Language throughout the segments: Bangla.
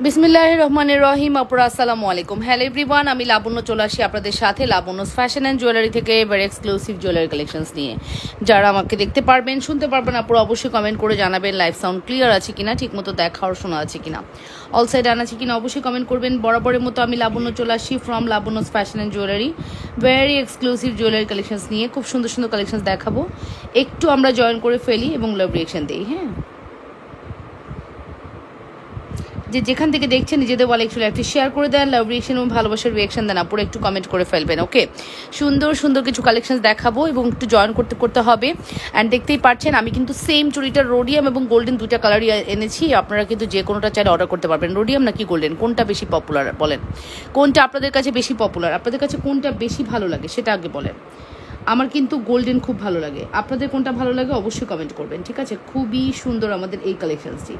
বিসমিল্লাহির রহমানির রহিম। আপুরা আসসালামু আলাইকুম। হ্যালো এভরিওয়ান, আমি লাবণ্য চলে আসি আপনাদের সাথে লাবণ্যস ফ্যাশন অ্যান্ড জুয়েলারি থেকে ভেরি এক্সক্লুসিভ জুয়েলারি কালেকশনস নিয়ে। যারা আমাকে দেখতে পারবেন, শুনতে পারবেন, আপুরা অবশ্যই কমেন্ট করে জানাবেন লাইভ সাউন্ড ক্লিয়ার আছে কিনা, ঠিকমতো দেখা আর শোনা আছে কিনা, অল সাইড আন আছে কিনা অবশ্যই কমেন্ট করবেন। বরাবরের মতো আমি লাবণ্য চলে আসি from Labonno's fashion and jewellery, very exclusive jewellery collections নিয়ে। খুব সুন্দর সুন্দর কালেকশনস দেখাবো, একটু আমরা জয়েন করে ফেলি এবং লাভ রিয়েকশন দিই। হ্যাঁ, যে যেখান থেকে দেখছেন নিজেদের বলে একটু লাইভটি শেয়ার করে দেন, লাভ রিয়েকশন এবং ভালোবাসার রিয়েকশন দেন, আপুরা একটু কমেন্ট করে ফেলবেন। ওকে, সুন্দর সুন্দর কিছু কালেকশন দেখাবো এবং একটু জয়েন করতে করতে হবে। অ্যান্ড দেখতেই পাচ্ছেন আমি কিন্তু সেম চুড়িটার রোডিয়াম এবং গোল্ডেন দুইটা কালারই এনেছি। আপনারা কিন্তু যে কোনোটা চাইলে অর্ডার করতে পারবেন। রোডিয়াম নাকি গোল্ডেন, কোনটা বেশি পপুলার বলেন? কোনটা আপনাদের কাছে বেশি পপুলার, আপনাদের কাছে কোনটা বেশি ভালো লাগে সেটা আগে বলেন। আমার কিন্তু গোল্ডেন খুব ভালো লাগে, আপনাদের কোনটা ভালো লাগে অবশ্যই কমেন্ট করবেন, ঠিক আছে? খুবই সুন্দর আমাদের এই কালেকশনসটি।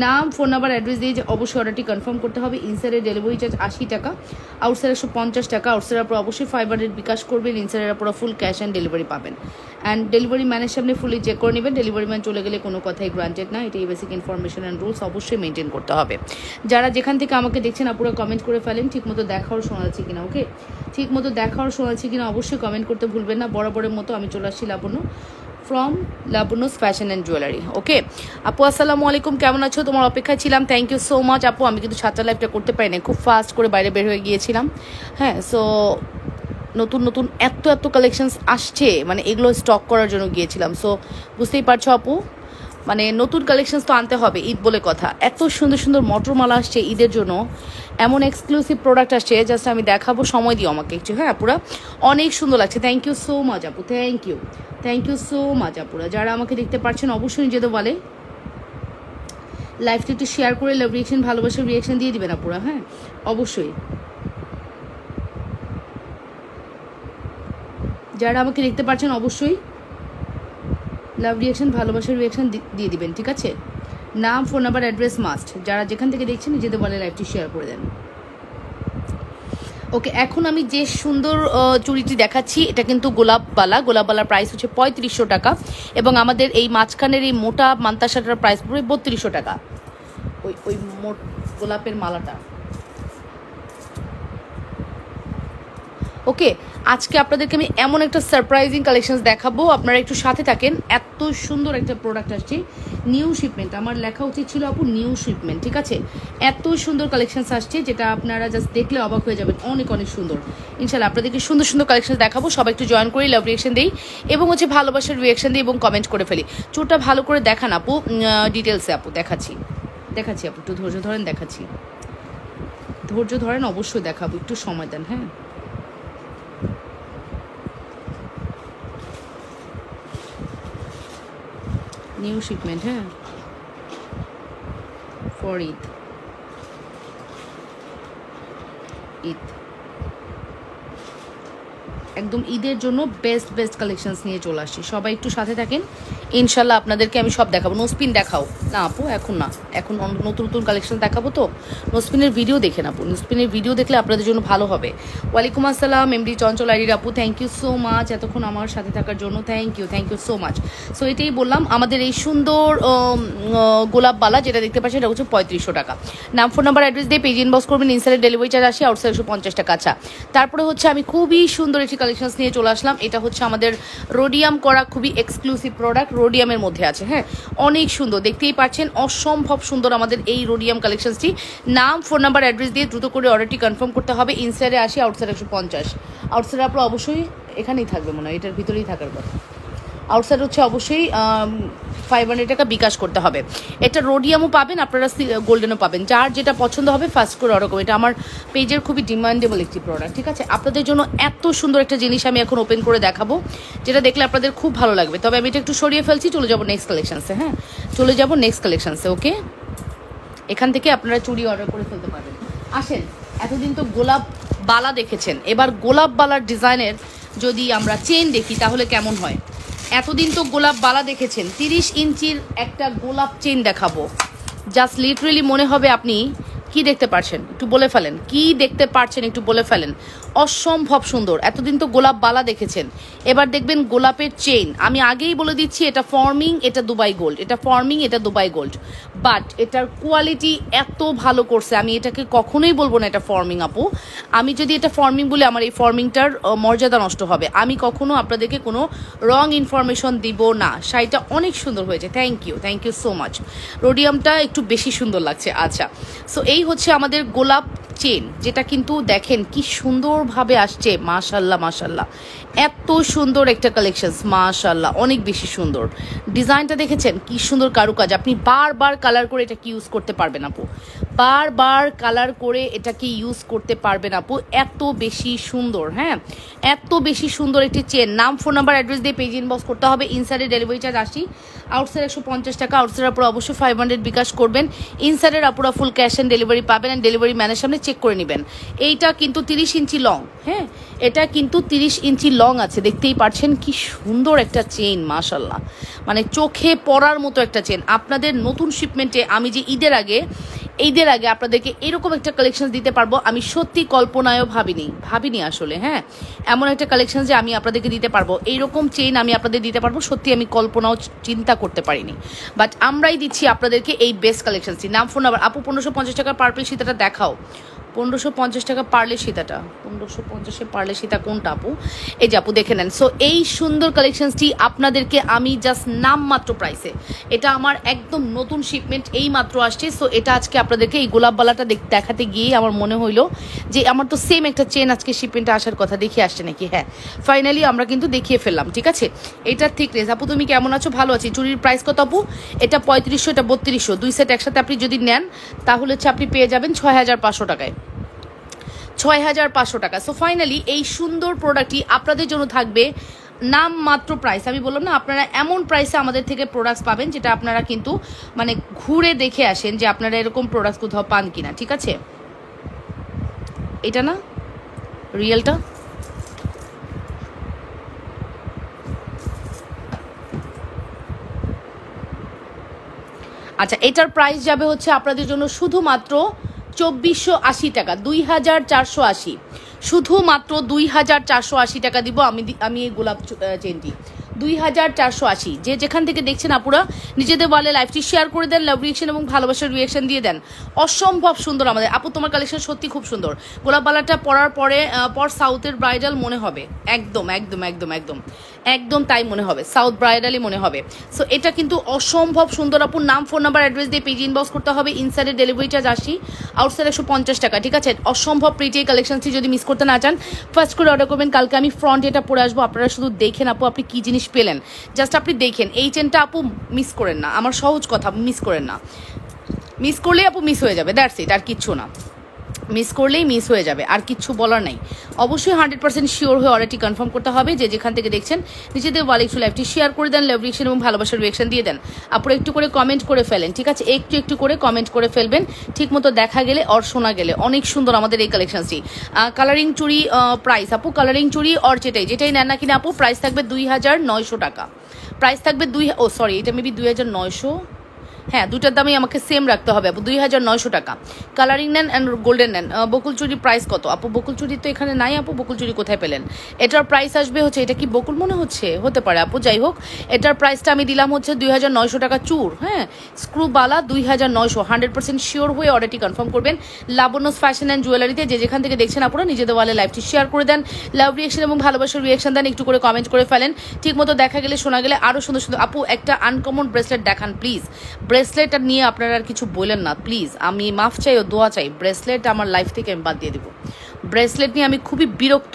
নাম, ফোন নাম্বার, অ্যাড্রেস দিয়ে অবশ্যই অর্ডারটি কনফার্ম করতে হবে। ইনসাইডের ডেলিভারি চার্জ 80 টাকা, আউটসাইড 150 টাকা। আউটসাইডের পর অবশ্যই ফাইবারের বিকাশ করবেন, ইনসাইডের পর ফুল ক্যাশ অ্যান্ড ডেলিভারি পাবেন। অ্যান্ড ডেলিভারি ম্যানের সামনে ফুলি চেক করে নেবেন। ডেলিভারি ম্যান চলে গেলে কোনো কথাই গ্রান্টেড না, এটাই বেসিক ইনফরমেশন অ্যান্ড রুলস অবশ্যই মেনটেন করতে হবে। যারা যেখান থেকে আমাকে দেখছেন আপুরা কমেন্ট করে ফেলেন ঠিকমতো দেখাও শোনাচ্ছি কিনা। ওকে, ঠিকমতো দেখাও শোনাচ্ছি কিনা অবশ্যই কমেন্ট করতে ভুলবেন না। বরাবরের মতো আমি চলে আসছি Labonno from Labonno's fashion and jewellery. Okay আপু, আসসালামু আলাইকুম, কেমন আছো? তোমার অপেক্ষায় ছিলাম, থ্যাংক ইউ সো মাচ আপু। আমি কিন্তু 7টা লাইভটা করতে পারি না, খুব ফাস্ট করে বাইরে বের হয়ে গিয়েছিলাম। হ্যাঁ, সো নতুন নতুন এত এত কালেকশনস আসছে, মানে এগুলো স্টক করার জন্য গিয়েছিলাম। সো বুঝতেই পারছো আপু, মানে নতুন কালেকশনস তো আনতে হবে, ঈদ বলে কথা। এত সুন্দর সুন্দর মটরমালা আসছে ঈদের জন্য, এমন এক্সক্লুসিভ প্রোডাক্ট আসছে, জাস্ট আমি দেখাবো, সময় দিও আমাকে একটু। হ্যাঁ আপুরা, অনেক সুন্দর লাগছে, থ্যাংক ইউ সো মাচ আপু, থ্যাংক ইউ সো মাচ আপুরা। যারা আমাকে দেখতে পাচ্ছেন অবশ্যই নিজেদের বলে লাইভটি একটু শেয়ার করে লাভ রিয়েকশন, ভালোবাসার রিয়েকশন দিয়ে দিবেন আপুরা। হ্যাঁ অবশ্যই, যারা আমাকে দেখতে পাচ্ছেন অবশ্যই লাভ রিয়েকশন, ভালোবাসার রিয়েকশন দিয়ে দিবেন, ঠিক আছে? নাম, ফোন নাম্বার, অ্যাড্রেস মাস্ট। যারা যেখান থেকে দেখছেন নিজেদের বলে লাইভটি শেয়ার করে দেন। ওকে, এখন আমি যে সুন্দর চুড়িটি দেখাচ্ছি এটা কিন্তু গোলাপবালার প্রাইস হচ্ছে 3500 টাকা, এবং আমাদের এই মাঝখানের এই মোটা মান্তাসাটার প্রাইস পড়বে 3200 টাকা। ওই মোট গোলাপের মালাটা। ওকে, আজকে আপনাদেরকে আমি এমন একটা সারপ্রাইজিং কালেকশনস দেখাবো, আপনারা একটু সাথে থাকেন। এত সুন্দর একটা প্রোডাক্ট আসছে, নিউ শিপমেন্ট, আমার লেখা উচিত ছিল আপু নিউ শিপমেন্ট, ঠিক আছে? এত সুন্দর কালেকশনস আসছে যেটা আপনারা জাস্ট দেখলে অবাক হয়ে যাবেন, অনেক অনেক সুন্দর। ইনশাল্লাহ আপনাদেরকে সুন্দর সুন্দর কালেকশনস দেখাবো, সবাই একটু জয়েন করি, লাভ রিয়েকশন দিই এবং হচ্ছে ভালোবাসার রিয়েকশন দিই এবং কমেন্ট করে ফেলি। চোরটা ভালো করে দেখান আপু, ডিটেলসে আপু দেখাচ্ছি আপু, একটু ধৈর্য ধরেন, অবশ্যই দেখাবো, একটু সময় দেন। হ্যাঁ, নিউ শিপমেন্ট, হ্যাঁ, ফর ঈদ একদম ঈদের জন্য বেস্ট কালেকশনস নিয়ে চলে আসছি, সবাই একটু সাথে থাকেন। ইনশাল্লাহ আপনাদেরকে আমি সব দেখাবো। নোস্পিন দেখাও না আপু, এখন না, এখন নতুন নতুন কালেকশন দেখাবো, তো নোস্পিনের ভিডিও দেখেন আপু, নোস্পিনের ভিডিও দেখলে আপনাদের জন্য ভালো হবে। ওয়ালাইকুম আসসালাম এমডি চঞ্চল আইডির আপু, থ্যাংক ইউ সো মাচ এতক্ষণ আমার সাথে থাকার জন্য, thank you so much. So এটাই বললাম, আমাদের এই সুন্দর গোলাপবালা যেটা দেখতে পাচ্ছেন এটা হচ্ছে 3500 টাকা। নাম, ফোন নাম্বার, অ্যাড্রেস দিয়ে পেজ ইনবক্স করবেন। ইনসাইডের ডেলিভারি চার্জ আসে, আউটসাইড 150 টাকা। আচ্ছা, তারপরে হচ্ছে আমি খুবই সুন্দর একটি কালেকশনস নিয়ে চলে আসলাম। এটা হচ্ছে আমাদের রোডিয়াম করা খুবই এক্সক্লুসিভ প্রোডাক্ট, রোডিয়ামের মধ্যে আছে। হ্যাঁ, অনেক সুন্দর, দেখতেই পাচ্ছেন, অসম্ভব সুন্দর আমাদের এই রোডিয়াম কালেকশনসটি। নাম, ফোন নাম্বার, অ্যাড্রেস দিয়ে দ্রুত করে অর্ডারটি কনফার্ম করতে হবে। ইনসাইডে আসি, আউটসাইড 150। আউটসাইড আপনার অবশ্যই এখানেই থাকবে, মনে হয় এটার ভিতরেই থাকার কথা। আউটসাইড হচ্ছে অবশ্যই 500 টাকা বিকাশ করতে হবে। এটা রোডিয়ামও পাবেন আপনারা, গোল্ডেনও পাবেন, যার যেটা পছন্দ হবে ফার্স্ট করে অর্ডার করবেন। এটা আমার পেজের খুবই ডিমান্ডেবল একটি প্রোডাক্ট, ঠিক আছে? আপনাদের জন্য এত সুন্দর একটা জিনিস আমি এখন ওপেন করে দেখাবো, যেটা দেখলে আপনাদের খুব ভালো লাগবে। তবে আমি এটা একটু সরিয়ে ফেলছি, চলে যাবো নেক্সট কালেকশনসে। হ্যাঁ, চলে যাবো নেক্সট কালেকশনসে। ওকে, এখান থেকে আপনারা চুড়ি অর্ডার করে ফেলতে পারবেন। আসেন, এতদিন তো গোলাপ বালা দেখেছেন, এবার গোলাপ বালার ডিজাইনের যদি আমরা চেন দেখি তাহলে কেমন হয়? এতদিন তো গোলাপ বালা দেখেছেন, 30 ইঞ্চির একটা গোলাপ চেন দেখাবো, জাস্ট লিটারেলি মনে হবে আপনি কি দেখতে পারছেন একটু বলে ফেলেন, কি দেখতে পারছেন একটু বলে ফেলেন। অসম্ভব সুন্দর। এতদিন তো গোলাপ বালা দেখেছেন, এবার দেখবেন গোলাপের চেইন। আমি আগেই বলে দিচ্ছি এটা ফর্মিং, এটা দুবাই গোল্ড, এটা ফর্মিং, এটা দুবাই গোল্ড, বাট এটার কোয়ালিটি এত ভালো করছে আমি এটাকে কখনোই বলবো না এটা ফর্মিং আপু। আমি যদি এটা ফর্মিং বলে আমার এই ফর্মিংটার মর্যাদা নষ্ট হবে। আমি কখনো আপনাদেরকে কোনো রং ইনফরমেশন দিব না। শাড়িটা অনেক সুন্দর হয়েছে, থ্যাংক ইউ সো মাচ। রোডিয়ামটা একটু বেশি সুন্দর লাগছে। আচ্ছা, সো এই হচ্ছে আমাদের গোলাপ চেন, যেটা কিন্তু দেখেন কি সুন্দরভাবে আসছে। মাশাল্লাহ মাশাল্লাহ, এত সুন্দর একটা কালেকশন, মাশাল্লাহ অনেক বেশি সুন্দর। ডিজাইনটা দেখেছেন কি সুন্দর কারুকাজ। আপনি বারবার কালার করে এটাকে ইউজ করতে পারবেন আপু, বারবার কালার করে এটাকে ইউজ করতে পারবেন আপু, এত বেশি সুন্দর। হ্যাঁ, এত বেশি সুন্দর একটি চেন। নাম, ফোন নাম্বার, অ্যাড্রেস দিয়ে পেজ ইনবক্স করতে হবে। ইনসাইডে ডেলিভারি চার্জ 80, আউটসাইড 150 টাকা। আউটসাইডের আপুরা অবশ্যই 500 বিকাশ করবেন। ইনসাইডের আপুরা ফুল ক্যাশ অন ডেলিভারি পাবেন, অ্যান্ড ডেলিভারি ম্যানের সামনে চেক করে নেবেন। এইটা কিন্তু 30 ইঞ্চি লং। হ্যাঁ, এটা কিন্তু 30 ইঞ্চি লং আছে, দেখতেই পাচ্ছেন কি সুন্দর একটা চেন। মাশাল্লাহ, মানে চোখে পড়ার মতো একটা চেন। আপনাদের নতুন শিপমেন্টে আমি যে ঈদের আগে আপনাদেরকে এরকম একটা কালেকশন দিতে পারবো, আমি সত্যি কল্পনায়ও ভাবিনি আসলে। হ্যাঁ, এমন একটা কালেকশন যে আমি আপনাদেরকে দিতে পারবো, এইরকম চেইন আমি আপনাদের দিতে পারবো, সত্যি আমি কল্পনাও চিন্তা করতে পারিনি। বাট আমরাই দিচ্ছি আপনাদেরকে এই বেস্ট কালেকশনটি। নাম, ফোন নাম্বার। আপু 1550 টাকার পার্পল সীতাটা দেখাও। 1550 টাকা পার্লে সীতাটা, 1550 পার্লে সীতা কোনটা আপু? এই যে আপু দেখে নেন। সো এই সুন্দর কালেকশনটি আপনাদেরকে আমি জাস্ট নামমাত্র প্রাইসে, এটা আমার একদম নতুন শিপমেন্ট, এই মাত্র আসছে। সো এটা আজকে আপনাদেরকে এই গোলাপবালাটা দেখাতে গিয়ে আমার মনে হইলো যে আমার তো সেম একটা চেন আজকে শিপমেন্টে আসার কথা, দেখে আসছে নাকি? হ্যাঁ, ফাইনালি আমরা কিন্তু দেখিয়ে ফেললাম। ঠিক আছে, এটার থিকনেস। আপু তুমি কেমন আছো? ভালো আছি। চুরির প্রাইস কত আপু? এটা 3500, এটা 3200। 2 সেট একসাথে আপনি যদি নেন তাহলে হচ্ছে আপনি পেয়ে যাবেন 6500 টাকায়, 6500 টাকা। সো ফাইনালি এই সুন্দর প্রোডাক্টটি আপনাদের জন্য থাকবে নাম মাত্র প্রাইস। আমি বললাম না, আপনারা এমন প্রাইসে আমাদের থেকে প্রোডাক্টস পাবেন যেটা আপনারা কিন্তু মানে ঘুরে দেখে আসেন যে আপনারা এরকম প্রোডাক্টস কোথাও পান কিনা। ঠিক আছে, এটা না রিয়েলটা। আচ্ছা, এটার প্রাইস যাবে হচ্ছে আপনাদের জন্য শুধুমাত্র 2480 টাকা, 2480, শুধুমাত্র 2480 টাকা দিব আমি এই গোলাপ চেনটি 2480। যে যেখান থেকে দেখছেন আপুরা নিজেদের বলে লাইভটি শেয়ার করে দেন, লাভ রিয়েকশন এবং ভালোবাসার রিয়েকশন দিয়ে দেন। অসম্ভব সুন্দর আমাদের আপু, তোমার কালেকশন সত্যি খুব সুন্দর। গোলাপবালাটা পরার পর সাউথের ব্রাইডাল মনে হবে, একদম একদম একদম একদম একদম তাই মনে হবে, সাউথ ব্রাইডালই মনে হবে। সো এটা কিন্তু অসম্ভব সুন্দর আপু। নাম, ফোন নাম্বার, অ্যাড্রেস দিয়ে পেজ ইনবক্স করতে হবে। ইনসাইডের ডেলিভারি চার্জ 80, আউটসাইড 150 টাকা। ঠিক আছে, অসম্ভব প্রিটি কালেকশনটি যদি মিস করতে না চান ফার্স্ট করে অর্ডার করবেন। কালকে আমি ফ্রন্ট এটা পরে আসবো, আপনারা শুধু দেখেন আপু আপনি কি জিনিস পেলেন, জাস্ট আপনি দেখেন। এই চেনটা আপু মিস করেন না, আমার সহজ কথা, মিস করেন না। মিস করলেই আপু মিস হয়ে যাবে, দ্যাটস ইট, আর কিচ্ছু না। মিস করলেই মিস হয়ে যাবে, আর কিচ্ছু বলার নাই। অবশ্যই 100% শিওর হয়ে অর্ডারটি কনফার্ম করতে হবে। যে যেখান থেকে দেখছেন নিজেদের ওয়ালেক্সু লাইভটি শেয়ার করে দেন, লাভ রিয়েকশন এবং ভালোবাসার রিয়েকশন দিয়ে দেন। আপনারা একটু করে কমেন্ট করে ফেলেন। ঠিক আছে, একটু করে কমেন্ট করে ফেলবেন, ঠিক মতো দেখা গেলে আর শোনা গেলে। অনেক সুন্দর আমাদের এই কালেকশনটি। কালারিং চুড়ি প্রাইস আপু, কালারিং চুড়ি অর যেটাই নেন না কিনা আপু, প্রাইস থাকবে 2900 টাকা। প্রাইস থাকবে সরি, এটা মেবি 2900। হ্যাঁ, দুটার দামই আমাকে সেম রাখতে হবে আপু, 2900 টাকা। কালারিং নেন অ্যান্ড গোল্ডেন নেন। বকুল চুরির প্রাইস কত আপু? বকুল চুরি তো এখানে নাই আপু, বকুল চুরি কোথায় পেলেন? এটার প্রাইস আসবে হচ্ছে, এটা কি বকুল মনে হতে পারে আপু, যাই হোক এটার প্রাইসটা আমি দিলাম হচ্ছে 2900 টাকা চুর। হ্যাঁ, স্ক্রুবালা 2900। 100% শিওর হয়ে অর্ডারটি কনফার্ম করবেন। লাবণ্যস ফ্যাশন অ্যান্ড জুয়েলারিতে যে যেখান থেকে দেখছেন আপনারা নিজেদের ওয়ালে লাইভটি শেয়ার করে দেন, লাভ রিয়েকশন এবং ভালোবাসার রিয়েকশন দেন, একটু করে কমেন্ট করে ফেলেন। ঠিক মতো দেখা গেলে শোনা গেলে আরও সুন্দর সুন্দর। আপু একটা আনকমন ব্রেসলেট দেখান প্লিজ। ব্রেসলেটটা নিয়ে আপনারা আর কিছু বললেন না প্লিজ, আমি মাফ চাই ও দোয়া চাই। ব্রেসলেট আমার লাইফ থেকে আমি বাদ দিয়ে দেবো। ব্রেসলেট নিয়ে আমি খুবই বিরক্ত,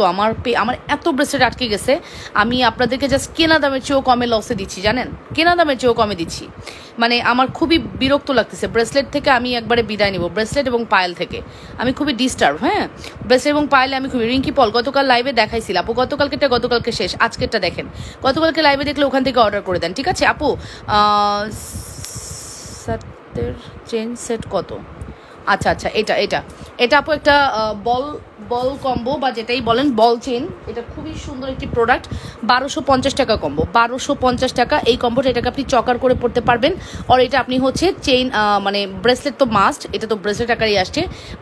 আমার এত ব্রেসলেট আটকে গেছে। আমি আপনাদেরকে জাস্ট কেনা দামের চেয়েও কমে লসে দিচ্ছি, জানেন, কেনা দামের চেয়েও কমে দিচ্ছি। মানে আমার খুবই বিরক্ত লাগতেছে। ব্রেসলেট থেকে আমি একবারে বিদায় নিব, ব্রেসলেট এবং পায়েল থেকে আমি খুবই ডিস্টার্ব। হ্যাঁ, ব্রেসলেট এবং পায়েলে আমি খুবই। রিঙ্কি পল গতকাল লাইভে দেখাইছিল আপু, গতকালকে শেষ, আজকেরটা দেখেন। গতকালকে লাইভে দেখলে ওখান থেকে অর্ডার করে দেন। ঠিক আছে আপু, চেন সেট কত? আচ্ছা, এটা এটা আপু একটা বল বল কম্বো বা যেটাই বলেন বল চেন, এটা খুবই সুন্দর একটি প্রোডাক্ট। 1250 টাকা কম্বো, 1250 টাকা এই কম্বোটা। এটাকে আপনি চকার করে পড়তে পারবেন। আর এটা আপনি হচ্ছে চেইন মানে ব্রেসলেট তো মাস্ট, এটা তো ব্রেসলেট আকারই আসছে,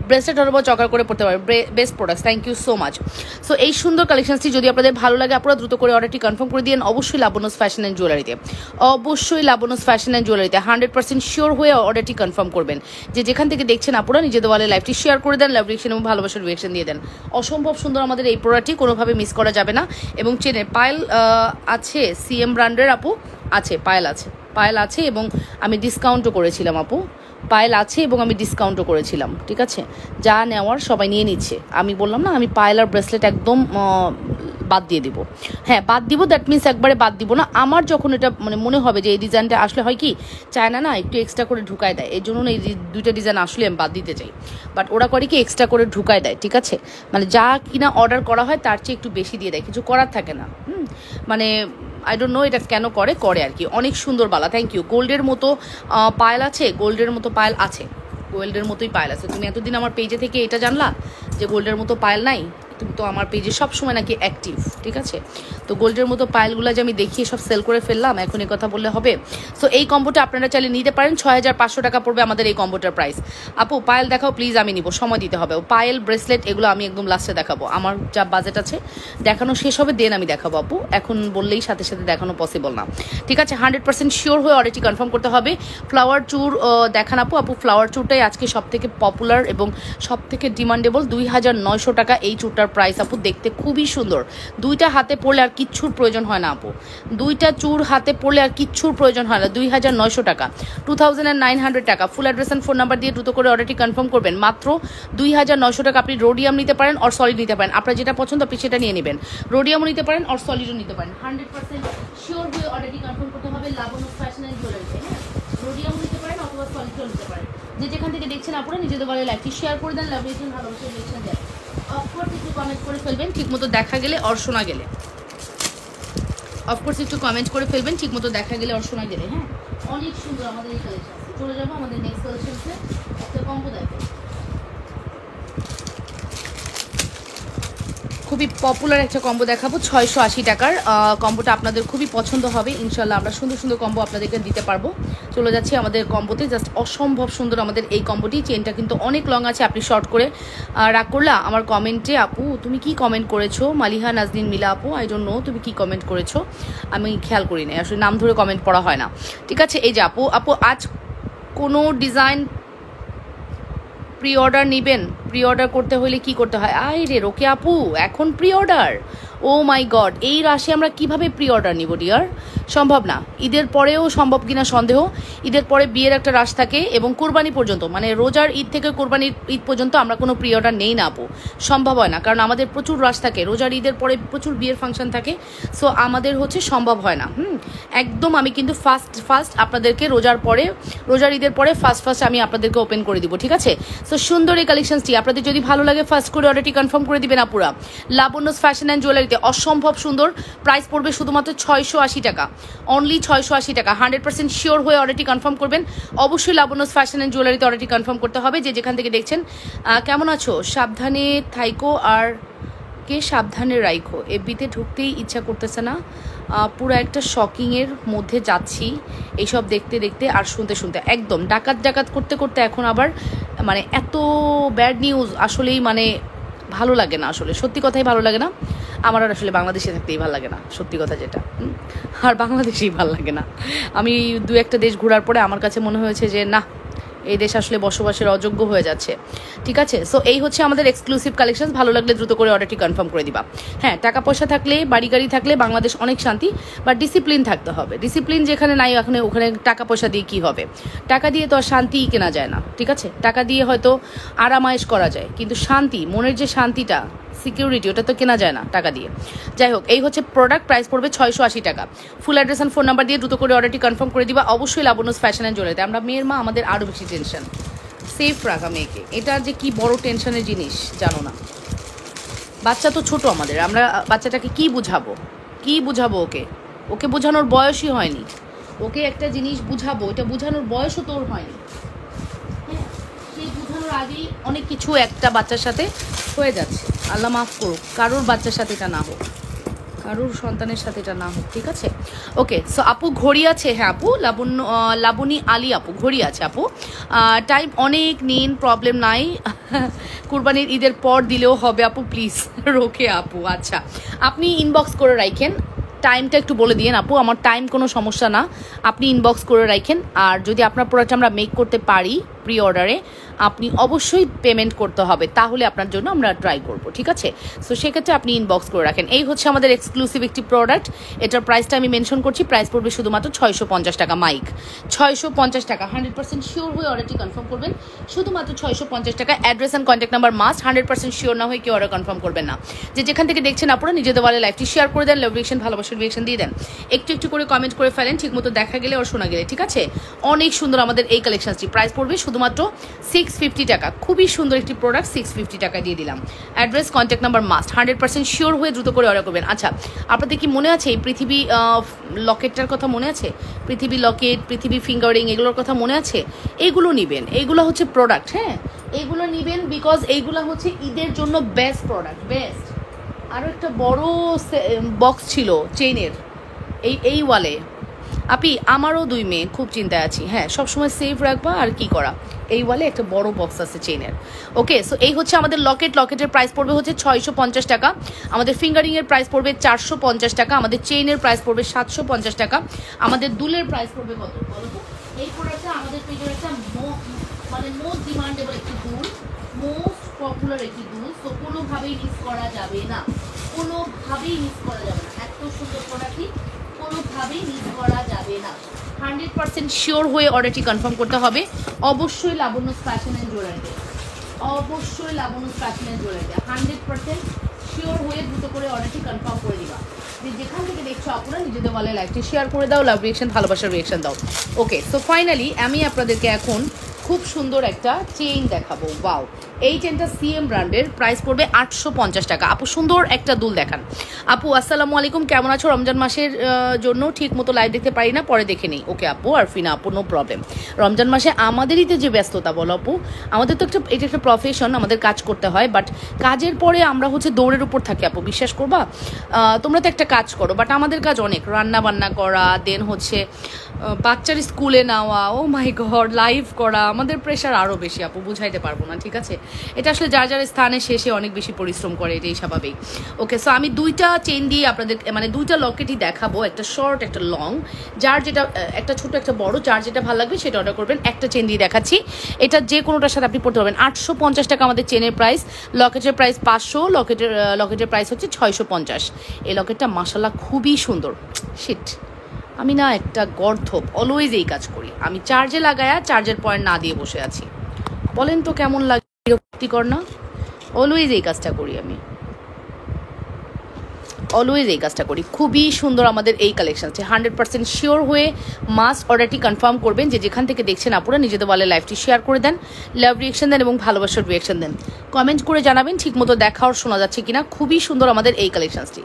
ব্রেসলেট অথবা চকার করে পড়তে পারবেন। Best product, thank you so much. So এই সুন্দর কালেকশনসটি যদি আপনাদের ভালো লাগে আপনারা দ্রুত করে অর্ডারটি কনফার্ম করে দিন অবশ্যই লাবণ্যস ফ্যাশন অ্যান্ড জুয়েলারিতে, অবশ্যই লাবণ্যস ফ্যাশন অ্যান্ড জুয়েলারিতে 100% শিওর হয়ে অর্ডারটি কনফার্ম করবেন। যে যেখান থেকে দেখছেন আপনারা নিজেদের ওয়ালে লাইভটি শেয়ার করে দেন, লাভ রিয়েকশন এবং ভালোবাসার রিয়েকশন দিয়ে দেন। অসম্ভব সুন্দর আমাদের এই প্রোডাক্টটি, কোনোভাবে মিস করা যাবে না। এবং চেনের পায়েল আছে, সিএম ব্র্যান্ডের আপু আছে, পায়েল আছে, পায়েল আছে এবং আমি ডিসকাউন্টও করেছিলাম আপু, পায়েল আছে এবং আমি ডিসকাউন্টও করেছিলাম। ঠিক আছে, যা নেওয়ার সবাই নিয়ে নিচ্ছে। আমি বললাম না আমি পায়েল আর ব্রেসলেট একদম বাদ দিয়ে দিব। হ্যাঁ বাদ দিব, দ্যাট মিনস একবারে বাদ দিব না। আমার যখন এটা মানে মনে হবে যে এই ডিজাইনটা আসলে হয় কি চায় না একটু এক্সট্রা করে ঢুকায় দেয়, এই জন্য এই দুইটা ডিজাইন আসলে আমি বাদ দিতে চাই, বাট ওরা করে কি এক্সট্রা করে ঢুকায় দেয়। ঠিক আছে, মানে যা কিনা অর্ডার করা হয় তার চেয়ে একটু বেশি দিয়ে দেয়, কিছু করার থাকে না। মানে আই ডোন্ট নো এটা কেন করে আর কি। অনেক সুন্দর বালা, থ্যাংক ইউ। গোল্ডের মতো পায়েল আছে, গোল্ডের মতো পায়েল আছে, গোল্ডের মতোই পায়েল আছে। তুমি এতদিন আমার পেজে থেকে এটা জানলা যে গোল্ডের মতো পায়েল নাই? তুমি তো আমার পেজে সবসময় নাকি অ্যাক্টিভ। ঠিক আছে, তো গোল্ডের মতো পায়েলগুলো যে আমি দেখিয়ে সব সেল করে ফেললাম, এখন এই কথা বললে হবে? সো এই কম্বোটা আপনারা চাইলে নিতে পারেন। 6500 টাকা পড়বে আমাদের এই কম্বোটার প্রাইস। আপু পায়েল দেখাও প্লিজ, আমি নিব, সময় দিতে হবে। পায়েল ব্রেসলেট এগুলো আমি একদম লাস্টে দেখাবো, আমার যা বাজেট আছে দেখানো শেষ হবে দেন আমি দেখাবো আপু, এখন বললেই সাথে সাথে দেখানো পসিবল না। ঠিক আছে, 100% শিওর হয়ে অর্ডারটি কনফার্ম করতে হবে। ফ্লাওয়ার চুর দেখান আপু, আপু ফ্লাওয়ার চুরটাই আজকে সব থেকে পপুলার এবং সব থেকে ডিমান্ডেবল। 2900 টাকা এই চুরটার প্রাইস আপু, দেখতে খুবই সুন্দর। দুইটা হাতে পড়লে আর কিচ্ছুর প্রয়োজন হয় না আপু, দুইটা চুর হাতে পড়লে আর কিচ্ছুর প্রয়োজন হয় না। 2900 টাকা, 2900 টাকা। Full address and phone number দিয়ে দ্রুত করে অর্ডারটি কনফার্ম করবেন। মাত্র 2900 টাকা। আপনি রোডিয়াম নিতে পারেন আর সলিড নিতে পারেন, আপনার যেটা পছন্দ আপনি সেটা নিয়ে নেবেন। রোডিয়ামও নিতে পারেন আর সলিডও নিতে পারেন। 100% শিওর হয়ে অর্ডারটি কনফার্ম করতে হবে লাবণ্যস ফ্যাশন অ্যান্ড জুয়েলারিতে। হ্যাঁ, রোডিয়ামও নিতে পারেন অথবা সলিডও নিতে পারেন। যে যেখান থেকে দেখছেন আপনারা নিজেদের বলে লাইকটি শেয়ার করে দেন, লাভ রিয়েকশন ভালোবাসা রিয়েকশন দেন। অফকোর্স একটু কমেন্ট করে ফেলবেন ঠিকমতো দেখা গেলে আর শোনা গেলে, অফকোর্স একটু কমেন্ট করে ফেলবেন ঠিকমতো দেখা গেলে আর শোনা গেলে। হ্যাঁ, অনেক সুন্দর আমাদের এই কালেকশন। চলে যাবো আমাদের নেক্সট কালেকশনসে, একটা কম্বো দেখো, খুবই পপুলার একটা কম্বো দেখাবো। 680 টাকার কম্বোটা আপনাদের খুবই পছন্দ হবে ইনশাল্লাহ। আমরা সুন্দর সুন্দর কম্বো আপনাদেরকে দিতে পারবো। চলে যাচ্ছি আমাদের কম্বোতে, জাস্ট অসম্ভব সুন্দর আমাদের এই কম্বোটি। চেনটা কিন্তু অনেক লং আছে, আপনি শর্ট করে রাগ করলা আমার কমেন্টে। আপু তুমি কি কমেন্ট করেছো? মালিহা নাজনীন মিলা আপু, আই ডোন্ট নো তুমি কি কমেন্ট করেছো, আমি খেয়াল করি না আসলে, নাম ধরে কমেন্ট পড়া হয় না। ঠিক আছে, এই যে আপু, আজ কোনো ডিজাইন প্রি অর্ডার নেবেন? প্রি অর্ডার করতে হলে কি করতে হয়? আয় রে রোকে আপু, এখন প্রি অর্ডার? ও মাই গড, এই রাশি আমরা কিভাবে প্রি অর্ডার নিব ডিয়ার? সম্ভব না। ঈদের পরেও সম্ভব কিনা সন্দেহ। ঈদের পরে বিয়ের একটা রাশ থাকে এবং কোরবানি পর্যন্ত, মানে রোজার ঈদ থেকে কোরবানির ঈদ পর্যন্ত আমরা কোনো প্রি অর্ডার নেই না আপু, সম্ভব হয় না। কারণ আমাদের প্রচুর রাশ থাকে, রোজার ঈদের পরে প্রচুর বিয়ের ফাংশন থাকে, সো আমাদের হচ্ছে সম্ভব হয় না। একদম আমি কিন্তু ফার্স্ট আপনাদেরকে রোজার ঈদের পরে ফার্স্ট আমি আপনাদেরকে ওপেন করে দিব। ঠিক আছে, সো সুন্দর এই কালেকশনসটি আপনাদের যদি ভালো লাগে ফার্স্ট করে অর্ডারটি কনফার্ম করে দিবেন আপুরা। লাবণ্যস ফ্যাশন অ্যান্ড জুয়েলারিতে অসম্ভব সুন্দর, প্রাইস পড়বে শুধুমাত্র 680 টাকা, অনলি 680 টাকা। 100% শিওর হয়ে অর্ডারটি কনফার্ম করবেন। অবশ্যই লাবণ্যস ফ্যাশন অ্যান্ড জুয়েলারিতে অর্ডারটি কনফার্ম করতে হবে। যে যেখান থেকে দেখছেন কেমন আছো? সাবধানে থাইকো আর কে সাবধানে রাইখো। এফবিতে ঢুকতেই ইচ্ছা করতেছে না, পুরো একটা শকিংয়ের মধ্যে যাচ্ছি এইসব দেখতে দেখতে আর শুনতে শুনতে। একদম ডাকাত করতে করতে এখন আবার মানে এত ব্যাড নিউজ, আসলেই মানে ভালো লাগে না, আসলে সত্যি কথাই ভালো লাগে না। আমার আর আসলে বাংলাদেশে থাকতেই ভালো লাগে না, সত্যি কথা যেটা, আর বাংলাদেশেই ভালো লাগে না। আমি দু একটা দেশ ঘোরার পরে আমার কাছে মনে হয়েছে যে না, এই দেশ আসলে বসবাসের অযোগ্য হয়ে যাচ্ছে। ঠিক আছে, সো এই হচ্ছে আমাদের এক্সক্লুসিভ কালেকশন। ভালো লাগলে দ্রুত করে অর্ডারটি কনফার্ম করে দিবা। হ্যাঁ, টাকা পয়সা থাকলে, বাড়ি গাড়ি থাকলে বাংলাদেশ অনেক শান্তি, বাট ডিসিপ্লিন থাকতে হবে। ডিসিপ্লিন যেখানে নাই ওখানে টাকা পয়সা দিয়ে কি হবে? টাকা দিয়ে তো আর শান্তিই কেনা যায় না। ঠিক আছে, টাকা দিয়ে হয়তো আরামায়েশ করা যায়, কিন্তু শান্তি, মনের যে শান্তিটা, সিকিউরিটি, ওটা তো কেনা যায় না টাকা দিয়ে। যাই হোক, এই হচ্ছে প্রোডাক্ট, প্রাইস পড়বে 680 টাকা। Full address and phone number দিয়ে দ্রুত করে অর্ডারটি কনফার্ম করে দিবা। অবশ্যই লাবণ্যস ফ্যাশন অ্যান্ড জুয়েলারিতে। আমরা মেয়ের মা, আমাদের আরও বেশি টেনশন, সেফ রাখা মেয়েকে, এটা যে কি বড় টেনশনের জিনিস জানো না। বাচ্চা তো ছোট আমাদের, আমরা বাচ্চাটাকে কি বুঝাবো ওকে বোঝানোর বয়সই হয়নি। ওকে একটা জিনিস বুঝাবো, এটা বোঝানোর বয়সও তোর হয়নি। হ্যাঁ, সেই বোঝানোর আগেই অনেক কিছু একটা বাচ্চার সাথে হয়ে যাচ্ছে, আল্লাহ মাফ করুক, কারোর বাচ্চার সাথে এটা না হোক, কারোর সন্তানের সাথে এটা না হোক, ঠিক আছে? ওকে, সো আপু ঘড়ি আছে? হ্যাঁ আপু, লাবণী আলী আপু ঘড়ি আছে আপু। টাইম অনেক নিন, প্রবলেম নাই। কুরবানির ঈদের পর দিলেও হবে আপু, প্লিজ রোকে আপু। আচ্ছা, আপনি ইনবক্স করে রাখেন, টাইমটা একটু বলে দিয়েন আপু। আমার টাইম কোনো সমস্যা না, আপনি ইনবক্স করে রাখেন। আর যদি আপনার প্রোডাক্ট আমরা মেক করতে পারি প্রি অর্ডারে, আপনি অবশ্যই পেমেন্ট করতে হবে, তাহলে আপনার জন্য আমরা ট্রাই করব, ঠিক আছে? সো সেক্ষেত্রে আপনি ইনবক্স করে রাখেন। এই হচ্ছে আমাদের এক্সক্লুসিভ একটি প্রোডাক্ট, এটার প্রাইসটা আমি মেনশন করছি, প্রাইস পড়বে শুধুমাত্র 650 টাকা। মাইক 650 টাকা, 100% শিওর হয়ে অর্ডারটি কনফার্ম করবেন, শুধুমাত্র 650 টাকা। Address and contact number must, 100% sure না হয়ে কেউ অর্ডার কনফার্ম করবেন না। যে যেখান থেকে দেখছেন আপনারা নিজেদের ওয়ালে লাইভটি শেয়ার করে দেন, লাভ রিয়েকশন, ভালোবাসার রিয়েকশন দিয়ে দেন, একটু একটু করে কমেন্ট করে ফেলেন, ঠিক মতো দেখা গেলে আর শোনা গেলে, ঠিক আছে? অনেক সুন্দর আমাদের এই কালেকশনটি, প্রাইস পড়বে শুধুমাত্র 650 টাকা। খুবই সুন্দর একটি প্রোডাক্ট, 650 টাকা দিয়ে দিলাম। Address contact number must, 100% sure হয়ে দ্রুত করে অর্ডার করবেন। আচ্ছা, আপনাদের কি মনে আছে এই পৃথিবী লকেটটার কথা মনে আছে? পৃথিবী লকেট, পৃথিবী ফিঙ্গারিং, এগুলোর কথা মনে আছে? এইগুলো নেবেন, এইগুলো হচ্ছে প্রোডাক্ট, হ্যাঁ এইগুলো নেবেন, বিকজ এইগুলো হচ্ছে ঈদের জন্য বেস্ট প্রোডাক্ট, বেস্ট। আরও একটা বড় বক্স ছিল চেইনের, এই ওয়ালে আপি, আমারও 2 মেয়ে, খুব চিন্তায় আছি। হ্যাঁ, সবসময় সেফ রাখবা, আর কি করা। এই ওয়ালে একটা বড় বক্স আছে চেইনের। ওকে, সো এই হচ্ছে আমাদের লকেট, লকেটের প্রাইস পড়বে হচ্ছে 650 টাকা। আমাদের ফিঙ্গারিংয়ের প্রাইস পড়বে 450 টাকা। আমাদের চেইনের প্রাইস পড়বে 750 টাকা। আমাদের দুলের প্রাইস পড়বে কত বলো তো? এই প্রোডাক্টটা আমাদের পেজের একটা মানে মোস্ট ডিমান্ডেবল একটি দুল, মোস্ট পপুলার একটি দুল। তো কোনোভাবেই মিস করা যাবে না, কোনোভাবেই মিস করা যাবে না। এত সুন্দর প্রোডাক্টই কোনোভাবেই মিস করা যাবে না। 100% শিওর হয়ে অর্ডারটি কনফার্ম করতে হবে। অবশ্যই লাবণ্য ফ্যাশন অ্যান্ড জুয়েলারি, অবশ্যই লাবণ্য ফ্যাশন অ্যান্ড জুয়েলারি, 100% শিওর হয়ে দ্রুত করে অর্ডারটি কনফার্ম করে দিবা। যে যেখান থেকে দেখছো আপনারা নিজেদের ওয়ালে লাইভটি শেয়ার করে দাও, লাভ রিয়েকশন, ভালোবাসার রিয়েকশন দাও। ওকে, সো ফাইনালি আমি আপনাদেরকে এখন খুব সুন্দর একটা চেইন দেখাবো। ওয়াও, এই চেনটা সিএম ব্র্যান্ডের, প্রাইস পড়বে 850 টাকা। আপু সুন্দর একটা দুল দেখান। আপু আসসালামু আলাইকুম, কেমন আছো? রমজান মাসের জন্য ঠিক মতো লাইভ দেখতে পারি না, পরে দেখে নিই। ওকে আপু, আর ফিনা আপু, নো প্রবলেম। রমজান মাসে আমাদেরই তো যে ব্যস্ততা বলো আপু, আমাদের তো এটা একটা প্রফেশন, আমাদের কাজ করতে হয়, বাট কাজের পরে আমরা হচ্ছে দৌড়ের উপর থাকি আপু, বিশ্বাস করবা। তোমরা তো একটা কাজ করো, বাট আমাদের কাজ অনেক, রান্না বান্না করা, দেন হচ্ছে বাচ্চার স্কুলে নেওয়া, ও মাই গড, লাইভ করা, আমাদের প্রেশার আরও বেশি আপু, বুঝাইতে পারবো না, ঠিক আছে? এটা আসলে যার যার স্থানে শেষে অনেক বেশি পরিশ্রম করে, এটাই স্বাভাবিক। ওকে, সো আমি 2টা চেইন দিয়ে আপনাদের মানে 2টা লকেটই দেখাবো, একটা শর্ট একটা লং, যার যেটা, একটা ছোট একটা বড়, যার যেটা ভালো লাগবে সেটা অর্ডার করবেন। একটা চেইন দিয়ে দেখাচ্ছি, এটা যে কোনোটার সাথে আপনি পড়তে পারবেন। 850 টাকা আমাদের চেনের প্রাইস, লকেটের প্রাইস 500, লকেটের প্রাইস হচ্ছে 650। এই লকেটটা মাশাআল্লাহ খুবই সুন্দর। শিট, আমি না একটা গর্ধপ, অলওয়েজ এই কাজ করি আমি, চার্জে লাগায়া চার্জের পয়েন্ট না দিয়ে বসে আছি। বলেন তো কেমন লাগে, বিরক্তিকর না? অলওয়েজ এই কাজটা করি আমি, অলওয়েজ এই কাজটা করি। খুবই সুন্দর আমাদের এই কালেকশন আছে, 100% শিওর হয়ে মাস্ট অর্ডারটি কনফার্ম করবেন। যে যেখান থেকে দেখছেন আপনারা নিজেদের ওয়ালে লাইভটি শেয়ার করে দেন, লাভ রিয়েকশন দেন এবং ভালোবাসার রিয়েকশন দেন, কমেন্ট করে জানাবেন ঠিক মতো দেখা আর শোনা যাচ্ছে কিনা। খুবই সুন্দর আমাদের এই কালেকশনসটি,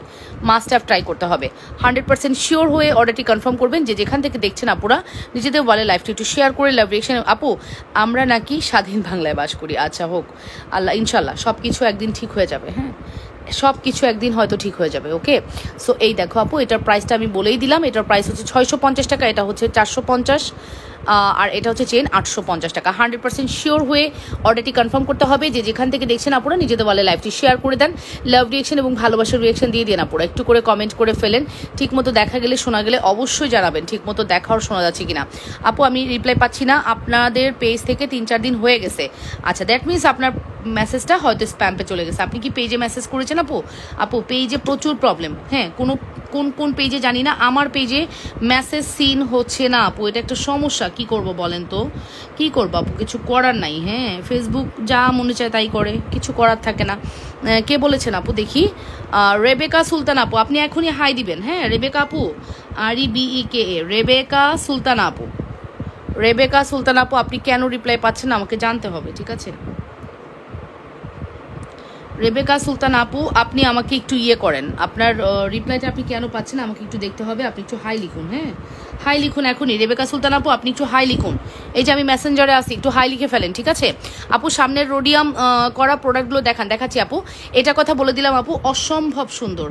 মাস্ট হ্যাভ ট্রাই করতে হবে। 100% শিওর হয়ে অর্ডারটি কনফার্ম করবেন। যে যেখান থেকে দেখছেন আপুরা নিজেদের ওয়ালে লাইভটি একটু শেয়ার করে লাভ রিয়েকশন। আপু আমরা নাকি স্বাধীন বাংলায় বাস করি, আচ্ছা হোক, আল্লাহ ইনশাল্লাহ সব কিছু একদিন ঠিক হয়ে যাবে। হ্যাঁ, সব কিছু একদিন হয়তো ঠিক হয়ে যাবে। ওকে, সো এই দেখো আপু, এটার প্রাইসটা আমি বলেই দিলাম, এটার প্রাইস হচ্ছে 650 টাকা, এটা হচ্ছে 450, আর এটা হচ্ছে চেন 850 টাকা। 100% শিওর হয়ে অর্ডারটি কনফার্ম করতে হবে। যে যেখান থেকে দেখছেন আপুরা নিজেদের ওয়ালে লাইভটি শেয়ার করে দেন, লাভ রিয়েকশন এবং ভালোবাসার রিয়েকশন দিয়ে দেন আপুরা, একটু করে কমেন্ট করে ফেলেন, ঠিক মতো দেখা গেলে শোনা গেলে অবশ্যই জানাবেন ঠিক মতো দেখা আর শোনা যাচ্ছে কিনা। আপু আমি রিপ্লাই পাচ্ছি না, আপনাদের পেজ থেকে 3-4 দিন হয়ে গেছে। আচ্ছা, দ্যাট মিনস আপনার মেসেজটা হয়তো স্প্যামে চলে গেছে। আপনি কি পেজে মেসেজ করেছেন আপু? আপু পেজে প্রচুর প্রবলেম, হ্যাঁ, কোন পেজে জানি না, আমার পেজে মেসেজ সিন হচ্ছে না আপু, এটা একটা সমস্যা। কি করব বলেন তো, কি করবো আপু, কিছু করার নাই। হ্যাঁ, ফেসবুক যা মনে চায় তাই করে, কিছু করার থাকে না। কে বলেছেন আপু দেখি? রেবেকা সুলতান আপু, আপনি এখনই হাই দিবেন। হ্যাঁ, রেবেকা আপু, REBEKA, রেবেকা সুলতান আপু, রেবেকা সুলতান আপু, আপনি কেন রিপ্লাই পাচ্ছেন আমাকে জানতে হবে, ঠিক আছে? রেবেকা সুলতান আপু, আপনি আমাকে একটু ইয়ে করেন, আপনার রিপ্লাইটা আপনি কেন পাচ্ছেন আমাকে একটু দেখতে হবে, আপনি একটু হাই লিখুন। হ্যাঁ, হাই লিখুন এখনই। রেবেকা সুলতান আপু আপনি একটু হাই লিখুন। এই যে আমি মেসেঞ্জারে আসি, একটু হাই লিখে ফেলেন, ঠিক আছে আপু। সামনের রোডিয়াম করা প্রোডাক্টগুলো দেখাচ্ছি আপু। এটা কথা বলে দিলাম আপু, অসম্ভব সুন্দর,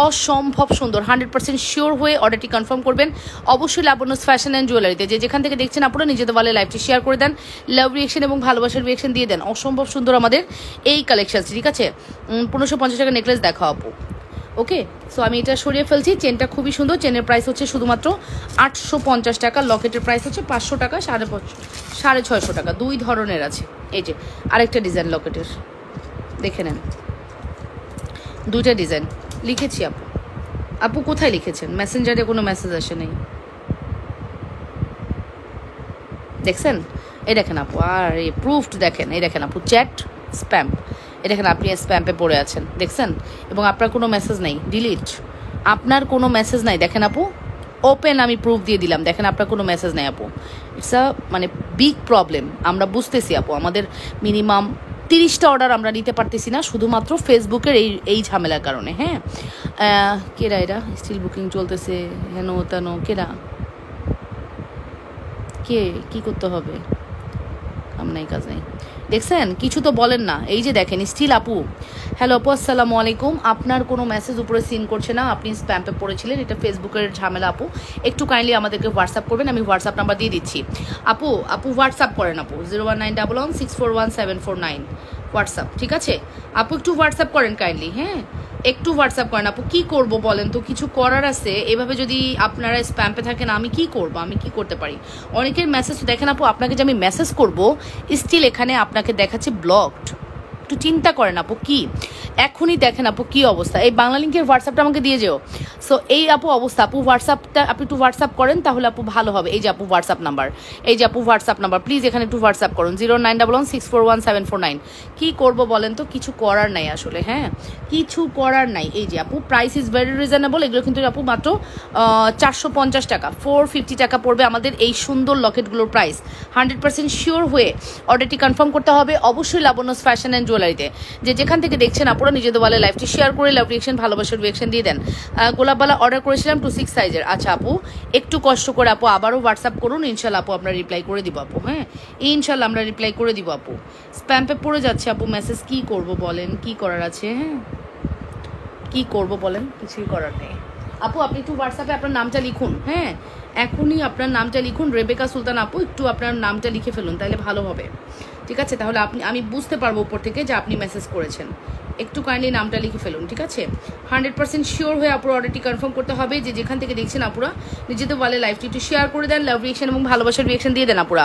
অসম্ভব সুন্দর। 100% শিওর হয়ে অর্ডারটি কনফার্ম করবেন অবশ্যই লাবণ্যস ফ্যাশন অ্যান্ড জুয়েলারিতে। যে যেখান থেকে দেখছেন আপনারা নিজেদের বলে লাইভটি শেয়ার করে দেন, লাভ রিয়েকশন এবং ভালোবাসার রিয়েকশন দিয়ে দেন। অসম্ভব সুন্দর আমাদের এই কালেকশন, ঠিক আছে। 1550 টাকা নেকলেস দেখাও আপু। ওকে, সো আমি এটা সরিয়ে ফেলছি। চেনটা খুবই সুন্দর, চেনের প্রাইস হচ্ছে শুধুমাত্র 850 টাকা, লকেটের প্রাইস হচ্ছে 500 টাকা, 650 টাকা। দুই ধরনের আছে। এই যে আরেকটা ডিজাইন লকেটের, দেখে নেন, দুইটা ডিজাইন লিখেছি আপু। আপু কোথায় লিখেছেন? মেসেঞ্জারে কোনো মেসেজ আসে নেই, দেখছেন? এই দেখেন আপু, আর এই প্রুফড দেখেন, এই দেখেন আপু, চ্যাট স্প্যাম, এ দেখেন আপনি স্প্যাম্পে পড়ে আছেন, দেখছেন? এবং আপনার কোনো মেসেজ নাই, ডিলিট, আপনার কোনো মেসেজ নাই, দেখেন আপু, ওপেন আমি প্রুফ দিয়ে দিলাম, দেখেন আপনার কোনো মেসেজ নাই আপু। ইটস আ মানে বিগ প্রবলেম, আমরা বুঝতেছি আপু। আমাদের মিনিমাম 30টা অর্ডার আমরা নিতে পারতেছি না শুধুমাত্র ফেসবুকের এই ঝামেলার কারণে। হ্যাঁ, কেরা এরা? স্টিল বুকিং চলতেছে হেন তেন, কেরা, কে, কি করতে হবে? কাম নাই কাজ নাই, দেখছেন? কিছু তো বলেন না। এই যে দেখেন স্টিল আপু, হ্যালো আপু, আসসালামু আলাইকুম। আপনার কোনো মেসেজ উপরে সিন করছে না, আপনি স্প্যাম্পে পড়েছিলেন, এটা ফেসবুকের ঝামেলা আপু। একটু কাইন্ডলি আমাদেরকে হোয়াটসঅ্যাপ করবেন, আমি হোয়াটসঅ্যাপ নাম্বার দিয়ে দিচ্ছি আপু। হোয়াটসঅ্যাপ করেন আপু, 01911641749 হোয়াটসঅ্যাপ, ঠিক আছে আপু? একটু হোয়াটসঅ্যাপ করেন কাইন্ডলি, হ্যাঁ একটু হোয়াটসঅ্যাপ করেন আপু। কি করব বলেন তো, কিছু করার আছে? এভাবে যদি আপনারা স্প্যাম্পে থাকেন আমি কি করব, আমি কি করতে পারি? অনেকের মেসেজ দেখেন আপু, আপনাকে যে আমি মেসেজ করব স্টিল এখানে আপনাকে দেখাচ্ছে ব্লকড। একটু চিন্তা করেন আপু, কি এখনই দেখেন আপু কি অবস্থা। এই বাংলা লিঙ্কের হোয়াটসঅ্যাপটা আমাকে দিয়ে যেও। সো এই আপু অবস্থা আপু, হোয়াটসঅ্যাপটা আপনি একটু হোয়াটসঅ্যাপ করেন তাহলে আপু ভালো হবে। এই যে আপু হোয়াটসঅ্যাপ নাম্বার, এই যে আপু হোয়াটসঅ্যাপ নাম্বার, প্লিজ এখানে একটু হোয়াটসঅ্যাপ করুন, 09116411749। কি করব বলেন তো, কিছু করার নাই আসলে, হ্যাঁ কিছু করার নাই। এই যে আপু, প্রাইস ইজ ভেরি রিজনেবল। এগুলো কিন্তু আপু মাত্র 450 টাকা, 450 টাকা পড়বে আমাদের এই সুন্দর লকেটগুলোর প্রাইস। 100% শিওর হয়ে অর্ডারটি কনফার্ম করতে হবে অবশ্যই লাবণ্যস ফ্যাশন অ্যান্ড জুয়েলারিতে। যে যেখান থেকে দেখছেন আপনারা নিজেদের বলে লাইভটি শেয়ার করে লাভ রিয়েকশন ভালোবাসার রিয়েকশন দিয়ে দেন। গোলাপবালা অর্ডার করেছিলাম 26 সাইজের। আচ্ছা আপু, একটু কষ্ট করে আপু আবারও হোয়াটসঅ্যাপ করুন, ইনশাল্লাহ আপু আমরা রিপ্লাই করে দিব আপু। হ্যাঁ ইনশাল্লাহ আমরা রিপ্লাই করে দিব আপু। স্প্যাম্পে পড়ে যাচ্ছে আপু মেসেজ, কি করব বলেন, কি করার আছে? হ্যাঁ কি করব বলেন, কিছুই করার নেই আপু। আপনি একটু হোয়াটসঅ্যাপে আপনার নামটা লিখুন, হ্যাঁ এখনই আপনার নামটা লিখুন, রেবেকা সুলতান আপু, একটু আপনার নামটা লিখে ফেলুন, তাহলে ভালো হবে, ঠিক আছে? তাহলে আমি বুঝতে পারবো উপর থেকে যে আপনি মেসেজ করেছেন। একটু কাইন্ডলি নামটা লিখে ফেলুন, ঠিক আছে? 100% শিওর হয়ে আপুরা অর্ডারটি কনফার্ম করতে হবে। যে যেখান থেকে দেখছেন আপুরা নিজেদের বলে লাইভটি একটু শেয়ার করে দেন, লাভ রিয়েকশন এবং ভালোবাসার রিয়েকশন দিয়ে দেন আপুরা।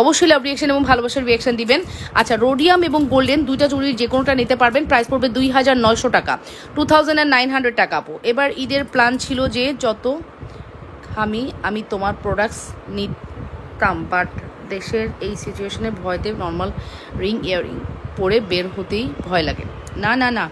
অবশ্যই লাভ রিয়েকশন এবং ভালোবাসার রিয়েকশন দিবেন। আচ্ছা, রোডিয়াম এবং গোল্ডেন দুইটা চুড়ির যে কোনোটা নিতে পারবেন, প্রাইস পড়বে 2900 টাকা, 2900 টাকা আপু। এবার ঈদের প্ল্যান ছিল যে যত আমি তোমার প্রোডাক্টস নিতাম, বাট দেশের এই সিচুয়েশনে ভয়তে নর্মাল রিং ইয়াররিং পরে বের হতেই ভয় লাগে। না না না,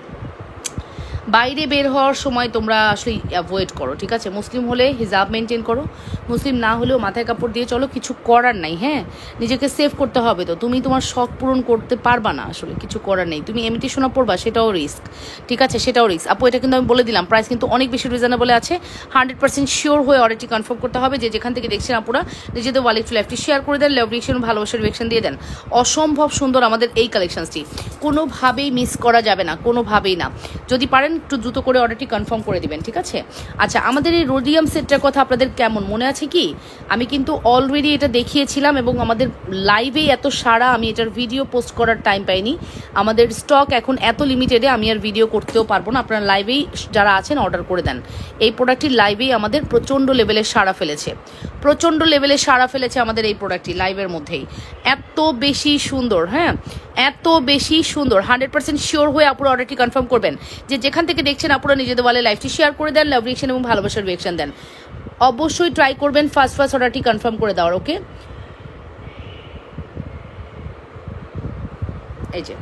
বাইরে বের হওয়ার সময় তোমরা আসলে অ্যাভয়েড করো, ঠিক আছে? মুসলিম হলে হিজাব মেনটেন করো, মুসলিম না হলেও মাথায় কাপড় দিয়ে চলো, কিছু করার নাই। হ্যাঁ নিজেকে সেভ করতে হবে, তো তুমি তোমার শখ পূরণ করতে পারবা না, আসলে কিছু করার নেই। তুমি ইমিটেশনও পড়বা, সেটাও রিস্ক, ঠিক আছে? সেটাও রিস্ক আপু। এটা কিন্তু আমি বলে দিলাম, প্রাইস কিন্তু অনেক বেশি রিজনেবল আছে। 100% শিওর হয়ে অর্ডারটি কনফার্ম করতে হবে। যে যেখান থেকে দেখছেন আপুরা নিজেদের ওয়ালেট লাইভটি শেয়ার করে দেন, লাভ রিয়েকশন ভালোবাসার রিয়েকশন দিয়ে দেন। অসম্ভব সুন্দর আমাদের এই কালেকশনসটি, কোনোভাবেই মিস করা যাবে না, কোনোভাবেই না। যদি পারেন একটু দ্রুত করে অর্ডারটি কনফার্ম করে দিবেন, ঠিক আছে? আচ্ছা, আমাদের এই রোডিয়াম সেটটার কথা আপনাদের কেমন মনে আছে কি? আমি কিন্তু অলরেডি এটা দেখিয়েছিলাম এবং আমাদের লাইভেই এত সারা, আমি এটার ভিডিও পোস্ট করার টাইম পাইনি। আমাদের স্টক এখন এত লিমিটেডে আমি আর ভিডিও করতেও পারবো না। আপনারা লাইভেই যারা আছেন অর্ডার করে দেন। এই প্রোডাক্টটি লাইভেই আমাদের প্রচণ্ড লেভেলের সাড়া ফেলেছে, প্রচণ্ড লেভেলের সাড়া ফেলেছে আমাদের এই প্রোডাক্টটি লাইভের মধ্যেই। এত বেশি সুন্দর, হ্যাঁ এত বেশি সুন্দর। 100% শিওর হয়ে আপুরা অর্ডারটি কনফার্ম করবেন। যে যেখান থেকে দেখছেন আপুরা নিজেদের বলে লাইভটি শেয়ার করে দেন, লাভ রিয়েকশন এবং ভালোবাসার রিয়েকশন দেন। অবশ্যই ট্রাই করবেন ফার্স্ট অর্ডারটি কনফার্ম করে দেওয়ার। ওকে, এই যে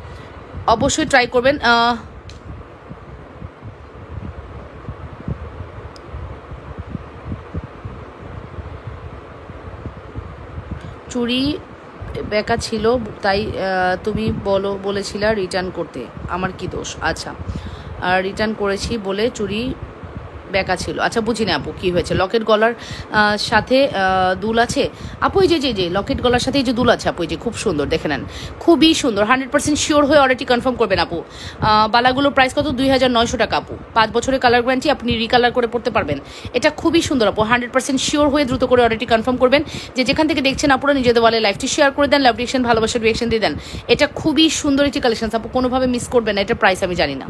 অবশ্যই ট্রাই করবেন। চুরি বেকা ছিল তাই তুমি বলেছিলা রিটার্ন করতে, আমার কি দোষ? আচ্ছা, রিটার্ন করেছি বলে চুরি বেঁকা ছিল। আচ্ছা বুঝি না আপু কী হয়েছে, লকেট গলার সাথে দুল আছে আপু, এই যে লকেট গলার সাথে এই যে দুল আছে আপু, এই যে খুব সুন্দর, দেখে নেন খুবই সুন্দর। 100% শিওর হয়ে অর্ডারটি কনফার্ম করবেন আপু। বালাগুলোর প্রাইস কত? 2900 টাকা আপু। 5 বছরের কালার গ্যারান্টি, আপনি রিকালার করে পড়তে পারবেন। এটা খুবই সুন্দর আপু। 100% শিওর হয়ে দ্রুত করে অর্ডারটি কনফার্ম করবেন। যে যেখান থেকে দেখছেন আপুরা নিজেদের ওয়ালে লাইভটি শেয়ার করে দেন, লাভ রিয়েকশন, ভালোবাসার রিয়েকশন দিয়ে দেন। এটা খুবই সুন্দর একটি কালেকশন আপু, কোনোভাবে মিস করবেন না। এটা প্রাইস আমি জানি না,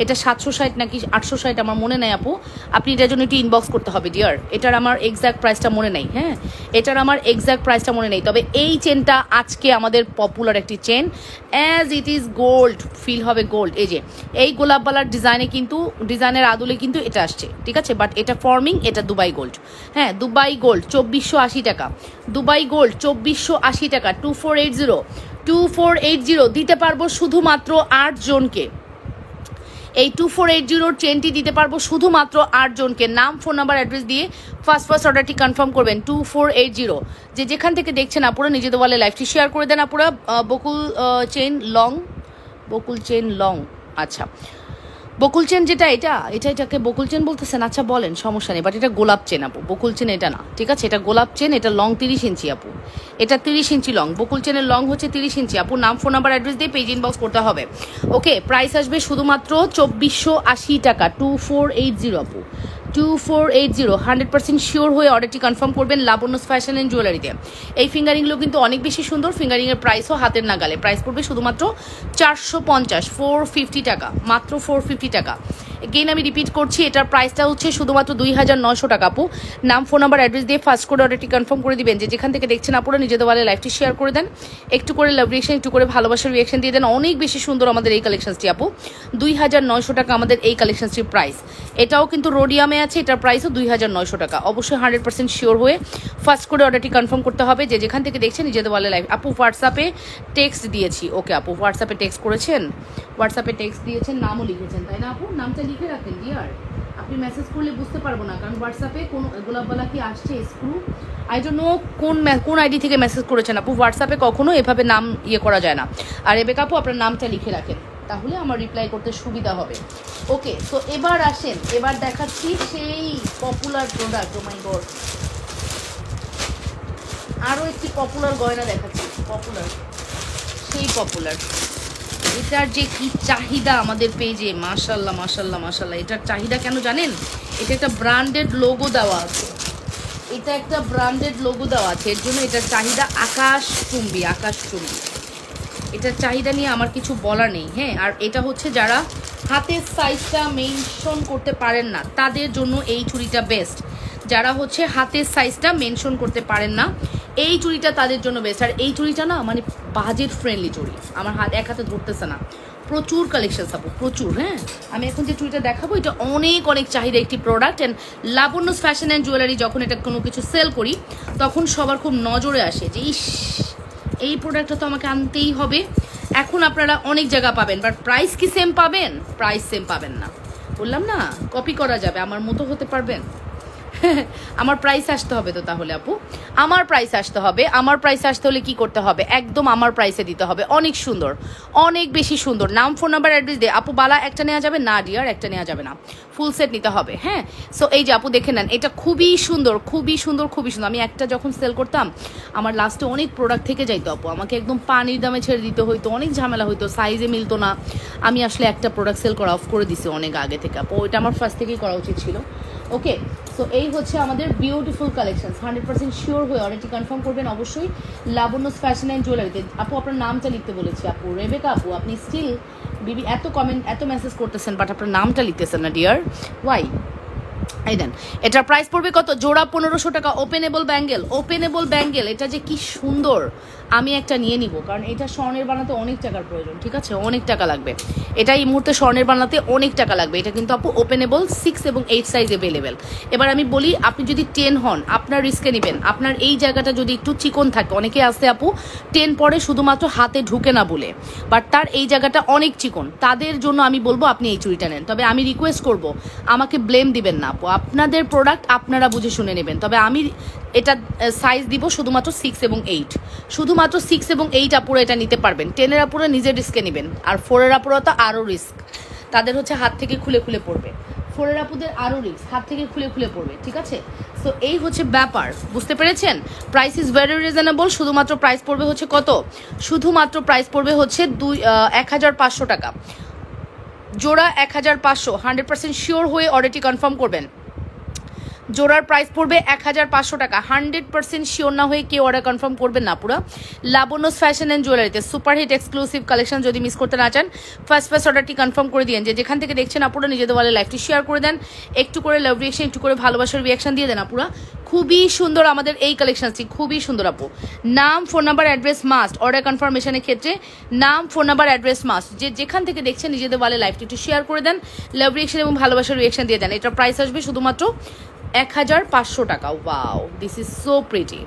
এটা 760 নাকি 860 আমার মনে নাই আপু। আপনি এটার জন্য একটু ইনবক্স করতে হবে ডিয়ার। এটার আমার এক্স্যাক্ট প্রাইসটা মনে নেই। হ্যাঁ, এটার আমার এক্স্যাক্ট প্রাইসটা মনে নেই। তবে এই চেনটা আজকে আমাদের পপুলার একটি chain, as it is gold, feel হবে গোল্ড। এই যে এই গোলাপবালার ডিজাইনে কিন্তু, ডিজাইনের আদলে কিন্তু এটা আসছে, ঠিক আছে, বাট এটা ফর্মিং, এটা দুবাই গোল্ড। হ্যাঁ, দুবাই গোল্ড 2480 টাকা, দুবাই গোল্ড 2480 টাকা। 2480 দিতে পারবো শুধুমাত্র 8 জনকে। এই 2480 চেনটি দিতে পারবো শুধুমাত্র 8 জনকে। নাম, ফোন নাম্বার, অ্যাড্রেস দিয়ে ফার্স্ট অর্ডারটি কনফার্ম করবেন। 2480, যে যেখান থেকে দেখছেন আপুরা নিজেদের ওয়ালে লাইভটি শেয়ার করে দেন আপুরা। বকুল চেন লং, বকুল চেন লং, আচ্ছা বকুল চেন যেটা, এটাকে বকুল চেন বলতেছেন, আচ্ছা বলেন, সমস্যা নেই, বাট এটা গোলাপ চেন আপু, বকুল চেন এটা না, ঠিক আছে, এটা গোলাপ চেন, এটা লং 30 ইঞ্চি আপু, এটা 30 ইঞ্চি লং, বকুল চেনের লং হচ্ছে 30 ইঞ্চি আপু। নাম, ফোন নাম্বার, অ্যাড্রেস দিয়ে পেজ ইনবক্স করতে হবে। ওকে, প্রাইস আসবে শুধুমাত্র 2480 টাকা। 2480 আপু, 2480। 100% শিওর হয়ে অর্ডারটি কনফার্ম করবেন লাবণ্য ফ্যাশন অ্যান্ড জুয়েলারিতে। এই ফিঙ্গারিংগুলো কিন্তু অনেক বেশি সুন্দর। ফিঙ্গারিংয়ের প্রাইসও হাতের নাগালে। প্রাইস পড়বে শুধুমাত্র 450, 450 টাকা, মাত্র 450 টাকা। এগেইন আমি রিপিট করছি, এটার প্রাইসটা হচ্ছে শুধুমাত্র 2900 টাকা আপু। নাম, ফোন নাম্বার, অ্যাড্রেস দিয়ে ফার্স্ট করে অর্ডারটি কনফার্ম করে দিবেন। যে যেখান থেকে দেখছেন আপুরা নিজেদের ওয়ালে লাইভটি শেয়ার করে দেন, একটু করে লাভ রিয়েকশন, একটু করে ভালোবাসার রিয়েকশন দিয়ে দেন। অনেক বেশি সুন্দর আমাদের এই কালেকশনসটি আপু। 2900 টাকা আমাদের এই কালেকশনসটির প্রাইস। এটাও কিন্তু রোডিয়ামে আছে, এটার প্রাইসও 2900 টাকা। অবশ্যই 100% শিওর হয়ে ফার্স্ট করে অর্ডারটি কনফার্ম করতে হবে। যে যেখান থেকে দেখছেন নিজেদের ওয়ালে লাইভ। আপু হোয়াটসঅ্যাপে টেক্সট দিয়েছি, ওকে আপু হোয়াটসঅ্যাপে টেক্সট করেছেন, হোয়াটসঅ্যাপে টেক্সট দিয়েছেন, নামও লিখেছেন, তাই না আপু? নামটা লিখে রাখেন ডিয়ার, আপনি মেসেজ করলে বুঝতে পারবো না, কারণ হোয়াটসঅ্যাপে কোনো গোলাপবালা কি আসছে স্ক্রু, আই ডোন্ট নো কোন আইডি থেকে মেসেজ করেছেন আপু। হোয়াটসঅ্যাপে কখনো এভাবে নাম ইয়ে করা যায় না। আর রেবেকা আপু আপনার নামটা লিখে রাখেন, তাহলে আমার রিপ্লাই করতে সুবিধা হবে। ওকে, তো এবার আসেন, এবার দেখাচ্ছি সেই পপুলার প্রোডাক্ট। ও মাই গড, আরও একটি পপুলার গয়না দেখাচ্ছি, পপুলার, সেই পপুলার। এটার যে কি চাহিদা আমাদের পেজে, মাশাল্লাহ মাশাল্লাহ মাশাল্লাহ। এটার চাহিদা কেন জানেন? এটা একটা ব্র্যান্ডেড লোগো দেওয়া আছে, এটা একটা ব্র্যান্ডেড লোগো দেওয়া আছে, এর জন্য এটার চাহিদা আকাশচুম্বী, আকাশচুম্বী। এটার চাহিদা নিয়ে আমার কিছু বলার নেই। হ্যাঁ, আর এটা হচ্ছে যারা হাতের সাইজটা মেনশন করতে পারেন না, তাদের জন্য এই চুড়িটা বেস্ট। যারা হচ্ছে হাতের সাইজটা মেনশন করতে পারেন না, এই চুড়িটা তাদের জন্য বেস্ট। আর এই চুড়িটা না মানে বাজেট ফ্রেন্ডলি চুড়ি, আমার এক হাতে ধরতেছে না, প্রচুর কালেকশন পাবো, প্রচুর। হ্যাঁ, আমি এখন যে চুড়িটা দেখাবো এটা অনেক অনেক চাহিদা একটি product. And Labanya fashion and jewellery যখন এটা কোনো কিছু সেল করি, তখন সবার খুব নজরে আসে যে ইস, এই প্রোডাক্টটা তো আমাকে আনতেই হবে। এখন আপনারা অনেক জায়গা পাবেন, বাট প্রাইস কি সেম পাবেন? প্রাইস সেম পাবেন না, বললাম না, কপি করা যাবে, আমার মতো হতে পারবেন। আমার প্রাইস আসতে হবে তো তাহলে আপু, আমার প্রাইস আসতে হবে। আমার প্রাইস আসতে হলে কি করতে হবে? একদম আমার প্রাইসে দিতে হবে। অনেক সুন্দর, অনেক বেশি সুন্দর। নাম, ফোন নাম্বার, অ্যাড্রেস দিয়ে। আপু বালা একটা নেওয়া যাবে না ডিয়ার? একটা নেওয়া যাবে না, ফুল সেট নিতে হবে। হ্যাঁ, সো এই যে আপু দেখে নেন, এটা খুবই সুন্দর, খুবই সুন্দর, খুবই সুন্দর। আমি একটা যখন সেল করতাম, আমার লাস্টে অনেক প্রোডাক্ট থেকে যাইতো আপু, আমাকে একদম পানির দামে ছেড়ে দিতে হইতো, অনেক ঝামেলা হইতো, সাইজে মিলতো না। আমি আসলে একটা প্রোডাক্ট সেল করা অফ করে দিছি অনেক আগে থেকে আপু, ওইটা আমার ফার্স্ট থেকেই করা উচিত ছিল। ওকে, সো এই হচ্ছে আমাদের বিউটিফুল কালেকশন। 100% শিওর হয়ে অর্ডারটি কনফার্ম করবেন অবশ্যই লাবণ্য ফ্যাশন অ্যান্ড জুয়েলারিতে। আপু আপনার নামটা লিখতে বলেছি আপু, রেবেকা আপু, আপনি স্টিল বিবি এত কমেন্ট, এত মেসেজ করতেছেন, বাট আপনার নামটা লিখতেছেন না ডিয়ার, ওয়াই? এই দেন, এটার প্রাইস পড়বে কত? জোড়া 1500 টাকা। ওপেনেবল ব্যাঙ্গেল, ওপেনেবল ব্যাঙ্গেল, এটা যে কি সুন্দর, আমি একটা নিয়ে নিব, কারণ এটা স্বর্ণের বানাতে অনেক টাকার প্রয়োজন, ঠিক আছে, অনেক টাকা লাগবে। এটা এই মুহূর্তে স্বর্ণের বানাতে অনেক টাকা লাগবে। এটা কিন্তু আপু ওপেনেবল 6 এবং 8 সাইজ অ্যাভেলেবেল। এবার আমি বলি, আপনি যদি 10 হন, আপনার রিস্কে নেবেন। আপনার এই জায়গাটা যদি একটু চিকন থাকে, অনেকে আসতে আপু 10 পরে শুধুমাত্র হাতে ঢুকে না বলে, বাট তার এই জায়গাটা অনেক চিকন, তাদের জন্য আমি বলবো আপনি এই চুড়িটা নেন। তবে আমি রিকোয়েস্ট করব, আমাকে ব্লেম দিবেন না আপু, আপনাদের প্রোডাক্ট আপনারা বুঝে শুনে নেবেন। তবে আমি এটা সাইজ দিব শুধুমাত্র 6 এবং 8, শুধুমাত্র 6 এবং 8 আপুরা এটা নিতে পারবেন। 10-এর আপুরা নিজের রিস্কে নেবেন, আর 4-এর আপুরা তো আরও রিস্ক, তাদের হচ্ছে হাত থেকে খুলে খুলে পড়বে। ফোরের আপুদের আরও রিস্ক, হাত থেকে খুলে খুলে পড়বে, ঠিক আছে? সো এই হচ্ছে ব্যাপার, বুঝতে পেরেছেন? Price is very reasonable. শুধুমাত্র প্রাইস পড়বে হচ্ছে কত? শুধুমাত্র প্রাইস পড়বে হচ্ছে 1500 টাকা জোড়া, 1500। 100% শিওর হয়ে অর্ডারটি কনফার্ম করবেন। জোড়ার প্রাইস পড়বে 1500 টাকা। 100% শিওর না হয়ে কেউ অর্ডার কনফার্ম করবেন না পুরো। লাবণ্যস ফ্যাশন অ্যান্ড জুয়েলারিতে সুপারহিট এক্সক্লুসিভ কালেকশন যদি মিস করতে না চান, ফার্স্ট অর্ডারটি কনফার্ম করে দিন। যে যেখান থেকে দেখছেন আপুরা নিজেদের বলে লাইভটি শেয়ার করে দেন, একটু করে লাভ রিয়েকশন, একটু করে ভালোবাসার রিয়াকশন দিয়ে দেন আপুরা। খুবই সুন্দর আমাদের এই কালেকশনটি, খুবই সুন্দর আপু। নাম, phone number, address must order কনফার্মেশনের ক্ষেত্রে। নাম, ফোন নাম্বার, অ্যাড্রেস মাস্ট। যে যেখান থেকে দেখছেন নিজেদের বলে লাইভটি একটু শেয়ার করে দেন, লাভ রিয়েকশন এবং ভালোবাসার রিয়াকশন দিয়ে দেন। এটার প্রাইস আসবে শুধুমাত্র 1500 টাকা। Wow, this is so pretty,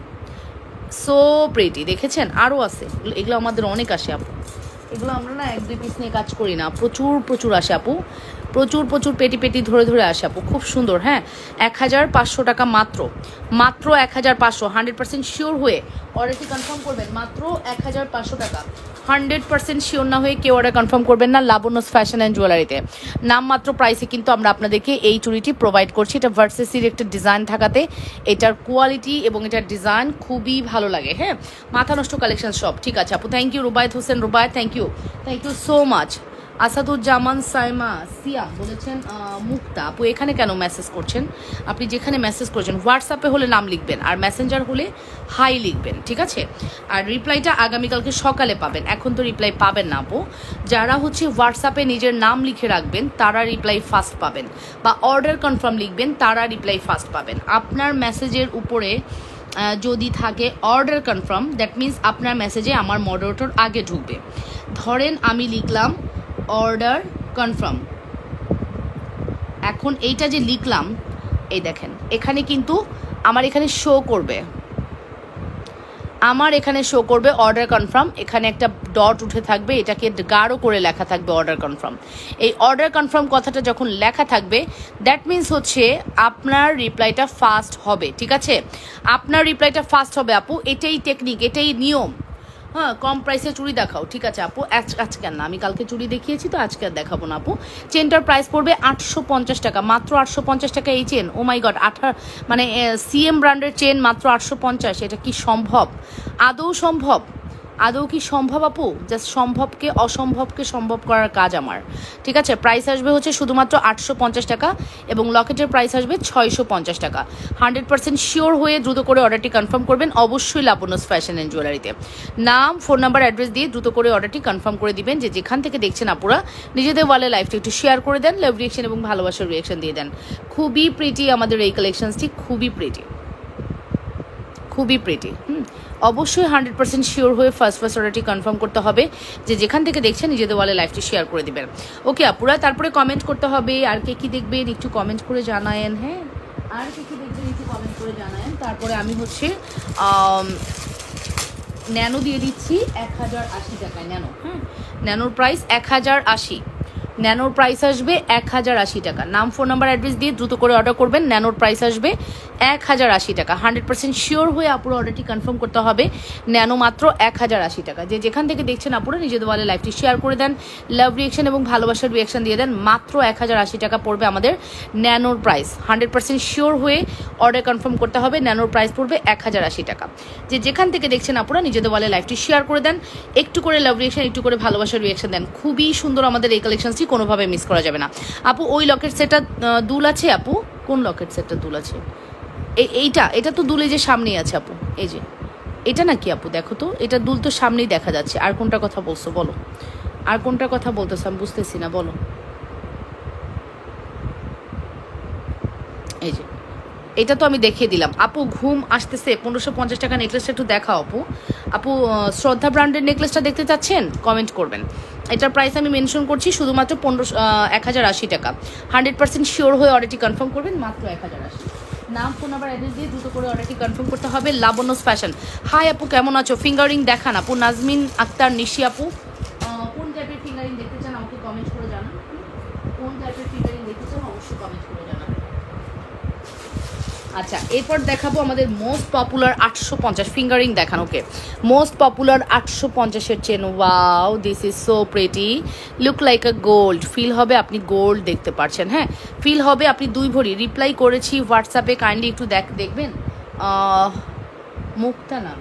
so pretty. দেখেছেন? আরও আছে, এগুলো আমাদের অনেক আসে আপু। এগুলো আমরা না 1-2 পিস নিয়ে কাজ করি না, প্রচুর প্রচুর আসে আপু, প্রচুর প্রচুর পেটি পেটি ধরে ধরে আসে আপু, খুব সুন্দর। হ্যাঁ, 1500 টাকা মাত্র, মাত্র 1500। 100% শিওর হয়ে অর্ডারটি কনফার্ম করবেন, মাত্র 1500 টাকা। 100% শিওর না হয়ে কেউ অর্ডার কনফার্ম করবেন না লাবণ্যস ফ্যাশন অ্যান্ড জুয়েলারিতে। নামমাত্র প্রাইসে কিন্তু আমরা আপনাদেরকে এই চুড়িটি প্রোভাইড করছি। এটা ভার্সেসির একটা ডিজাইন থাকাতে এটার কোয়ালিটি এবং এটার ডিজাইন খুবই ভালো লাগে। হ্যাঁ, মাথা নষ্ট কালেকশন সব, ঠিক আছে আপু। Thank you Rubayet Hossain, Rubayet thank you so much. Asaduzzaman Saima Siya বলেছেন মুক্তা আপু এখানে কেন মেসেজ করছেন? আপনি যেখানে মেসেজ করছেন হোয়াটসঅ্যাপে হলে নাম লিখবেন, আর মেসেঞ্জার হলে হাই লিখবেন, ঠিক আছে? আর রিপ্লাইটা আগামীকালকে সকালে পাবেন, এখন তো রিপ্লাই পাবেন না আপু। যারা হচ্ছে হোয়াটসঅ্যাপে নিজের নাম লিখে রাখবেন তারা রিপ্লাই ফাস্ট পাবেন, বা অর্ডার কনফার্ম লিখবেন তারা রিপ্লাই ফাস্ট পাবেন। আপনার মেসেজের উপরে যদি থাকে অর্ডার কনফার্ম, দ্যাট মিন্স আপনার মেসেজে আমার মডারেটর আগে ঢুকবে। ধরেন আমি লিখলাম অর্ডার কনফার্ম, এখন এইটা যে লিখলাম, এই দেখেন এখানে কিন্তু আমার এখানে শো করবে, আমার এখানে শো করবে অর্ডার কনফার্ম। এখানে একটা ডট উঠে থাকবে, এটাকে গাঢ় করে লেখা থাকবে অর্ডার কনফার্ম। এই অর্ডার কনফার্ম কথাটা যখন লেখা থাকবে, দ্যাট মিন্স হচ্ছে আপনার রিপ্লাইটা ফাস্ট হবে, ঠিক আছে? আপনার রিপ্লাইটা ফাস্ট হবে আপু, এটাই টেকনিক, এটাই নিয়ম। হ্যাঁ, কম প্রাইসে চুড়ি দেখাও, ঠিক আছে আপু? আজকে না, আমি কালকে চুড়ি দেখিয়েছি তো আজকে আর দেখাবো না আপু। চেনটার প্রাইস পড়বে 850 টাকা, মাত্র 850 টাকা এই চেন। ও মাই গড, মানে সিএম ব্র্যান্ডের চেন মাত্র 850। এটা কি সম্ভব? আদৌ সম্ভব? আদৌ কি সম্ভব আপু? জাস্ট সম্ভবকে অসম্ভবকে সম্ভব করার কাজ আমার, ঠিক আছে? প্রাইস আসবে হচ্ছে শুধুমাত্র 850 টাকা এবং লকেটের প্রাইস আসবে 650 টাকা। 100% শিওর হয়ে দ্রুত করে অর্ডারটি কনফার্ম করবেন, অবশ্যই লাবণ্যস ফ্যাশন অ্যান্ড জুয়েলারিতে। নাম, ফোন নাম্বার, অ্যাড্রেস দিয়ে দ্রুত করে অর্ডারটি কনফার্ম করে দিবেন। যে যেখান থেকে দেখছেন আপুরা নিজেদের ওয়ালে লাইফটা একটু শেয়ার করে দেন, লাভ রিয়েকশন এবং ভালোবাসার রিয়েকশন দিয়ে দেন। খুবই প্রিটি আমাদের এই কালেকশনসটি, খুবই প্রিটি, খুবই প্রিটি। অবশ্যই 100% শিওর হয়ে ফার্স্ট অর্ডারটি কনফার্ম করতে হবে। যে যেখান থেকে দেখছেন নিজেদের ওয়ালে লাইভটি শেয়ার করে দিবেন, ওকে আপুরা? তারপরে কমেন্ট করতে হবে, আর কে কী দেখবেন একটু কমেন্ট করে জানায়েন। হ্যাঁ, আর কে কী দেখবেন একটু কমেন্ট করে জানায়েন। তারপরে আমি হচ্ছে ন্যানো দিয়ে দিচ্ছি 1080 টাকায়। ন্যানো, হ্যাঁ, ন্যানোর প্রাইস 1080। ন্যানোর প্রাইস আসবে 1080 টাকা। নাম, ফোন নাম্বার, অ্যাড্রেস দিয়ে দ্রুত করে অর্ডার করবেন। ন্যানোর প্রাইস আসবে 1080 টাকা। 100% শিওর হয়ে আপুরা অর্ডারটি কনফার্ম করতে হবে। ন্যানো মাত্র 1080 টাকা। যে যেখান থেকে দেখছেন আপুরা নিজেদের ওয়ালে লাইভটি শেয়ার করে দেন, লাভ রিয়েকশন এবং ভালোবাসার রিয়েকশন দিয়ে দেন। মাত্র 1080 টাকা পড়বে আমাদের ন্যানোর প্রাইস। 100% শিওর হয়ে অর্ডার কনফার্ম করতে হবে। ন্যানোর প্রাইস পড়বে 1080 টাকা। যে যেখান থেকে দেখছেন আপুরা নিজেদের ওয়ালে লাইভটি শেয়ার করে দেন, একটু করে লাভ রিয়েকশন, একটু করে ভালোবাসার রিয়েকশন দেন। খুবই সুন্দর আমাদের এই কালেকশনটি, কোনোভাবে মিস করা যাবে না আপু। ওই লকেট সেটটা দুল আছে আপু? কোন লকেট সেটটা দুল আছে? এটা তো দুলে যে সামনেই আছে আপু, এই যে এটা নাকি আপু? দেখো তো, এটা দুল তো সামনেই দেখা যাচ্ছে। আর কোনটা কথা বলছো বলো? আর কোনটা কথা বলতেছো আমি বুঝতেছি না, বলো। এই যে এটা তো আমি দেখিয়ে দিলাম আপু। ঘুম আসতেছে 1550 টাকা নেকলেসটা একটু দেখাও আপু। আপু শ্রদ্ধা ব্র্যান্ডের নেকলেসটা দেখতে চাচ্ছেন? কমেন্ট করবেন। এটার প্রাইস আমি মেনশন করছি শুধুমাত্র 1080 টাকা। 100% শিওর হয়ে অর্ডারটি কনফার্ম করবেন, মাত্র 1080। নাম, ফোন নাম্বার, অ্যাড্রেস দিয়ে দ্রুত করে অর্ডারটি কনফার্ম করতে হবে। লাবণ্যস ফ্যাশন। হাই আপু, কেমন আছো? ফিঙ্গারিং দেখান আপু। নাজমিন আক্তার নিশি আপু, কোন টাইপের ফিঙ্গারিং দেখতে চান আমাকে কমেন্ট করে জানান। কোন টাইপের ফিঙ্গারিং দেখতে চান অবশ্যই কমেন্ট করে জানান। আচ্ছা, এরপর দেখাবো আমাদের মোস্ট পপুলার 850 ফিঙ্গারিং দেখান। ওকে, মোস্ট পপুলার 850-এর chain. Wow, this is so pretty, look like a gold. Feel হবে আপনি গোল্ড দেখতে পাচ্ছেন। হ্যাঁ, ফিল হবে আপনি 2 ভরি। রিপ্লাই করেছি হোয়াটসঅ্যাপে, কাইন্ডলি একটু দেখবেন। মুক্তা নাম,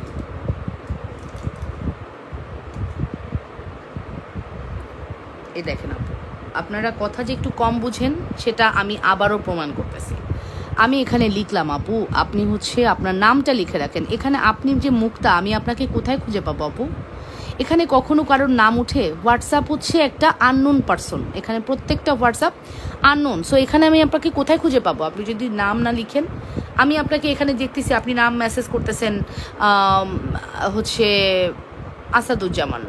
এই দেখেন আপু, আপনারা কথা যে একটু কম বুঝেন সেটা আমি আবারও প্রমাণ করতেছি। আমি এখানে লিখলাম আপু, আপনি হচ্ছে আপনার নামটা লিখে রাখেন। এখানে আপনি যে মুক্তা, আমি আপনাকে কোথায় খুঁজে পাবো আপু? এখানে কখনো কারোর নাম উঠে? হোয়াটসঅ্যাপ হচ্ছে একটা আননোন পারসন, এখানে প্রত্যেকটা হোয়াটসঅ্যাপ আননোন। সো এখানে আমি আপনাকে কোথায় খুঁজে পাবো আপনি যদি নাম না লিখেন? আমি আপনাকে এখানে দেখতেছি আপনি নাম মেসেজ করতেছেন হচ্ছে আসাদুজ্জামান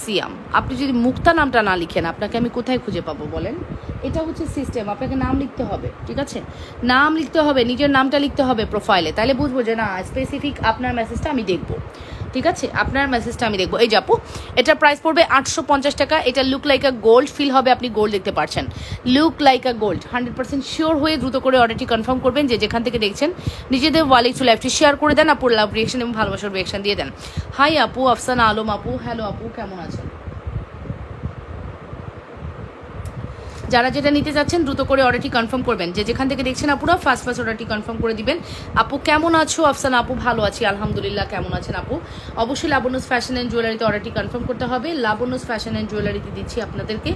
সিয়াম। আপনি যদি মুক্তা নামটা না লিখেন, আপনাকে আমি কোথায় খুঁজে পাবো বলেন? এটা হচ্ছে সিস্টেম, আপনাকে নাম লিখতে হবে, ঠিক আছে? নাম লিখতে হবে, নিজের নামটা লিখতে হবে প্রোফাইলে, তাহলে বুঝবো যে না স্পেসিফিক আপনার মেসেজটা আমি দেখবো, ঠিক আছে? আপনার মেসেজটা আমি দেখবো। এই যে আপু, এটার প্রাইস পড়বে 850 টাকা। এটা look like a gold, feel হবে আপনি গোল্ড দেখতে পাচ্ছেন। Look like a gold, 100% sure হয়ে দ্রুত করে অর্ডারটি কনফার্ম করবেন। যে যেখান থেকে দেখছেন নিজেদের ওয়ালে একটু লাইভটি শেয়ার করে দেন। আপুর লাভ রিয়েকশন এবং ভালোবাসার রিয়েকশন দিয়ে দেন। হাই আপু, আফসানা আলম আপু, হ্যালো আপু, কেমন আছেন? যারা যেটা নিতে যাচ্ছেন দ্রুত করে অর্ডারটি কনফার্ম করবেন। যে যেখান থেকে দেখছেন আপুরা ফার্স্ট অর্ডারটি কনফার্ম করে দিবেন। আপু কেমন আছো? আফসানা আপু, ভালো আছি আলহামদুলিল্লাহ। কেমন আছেন আপু? অবশ্যই লাবণ্যস ফ্যাশন অ্যান্ড জুয়েলারিতে অর্ডারটি কনফার্ম করতে হবে। লাবণ্যস ফ্যাশন অ্যান্ড জুয়েলারিতে দিচ্ছি আপনাদেরকে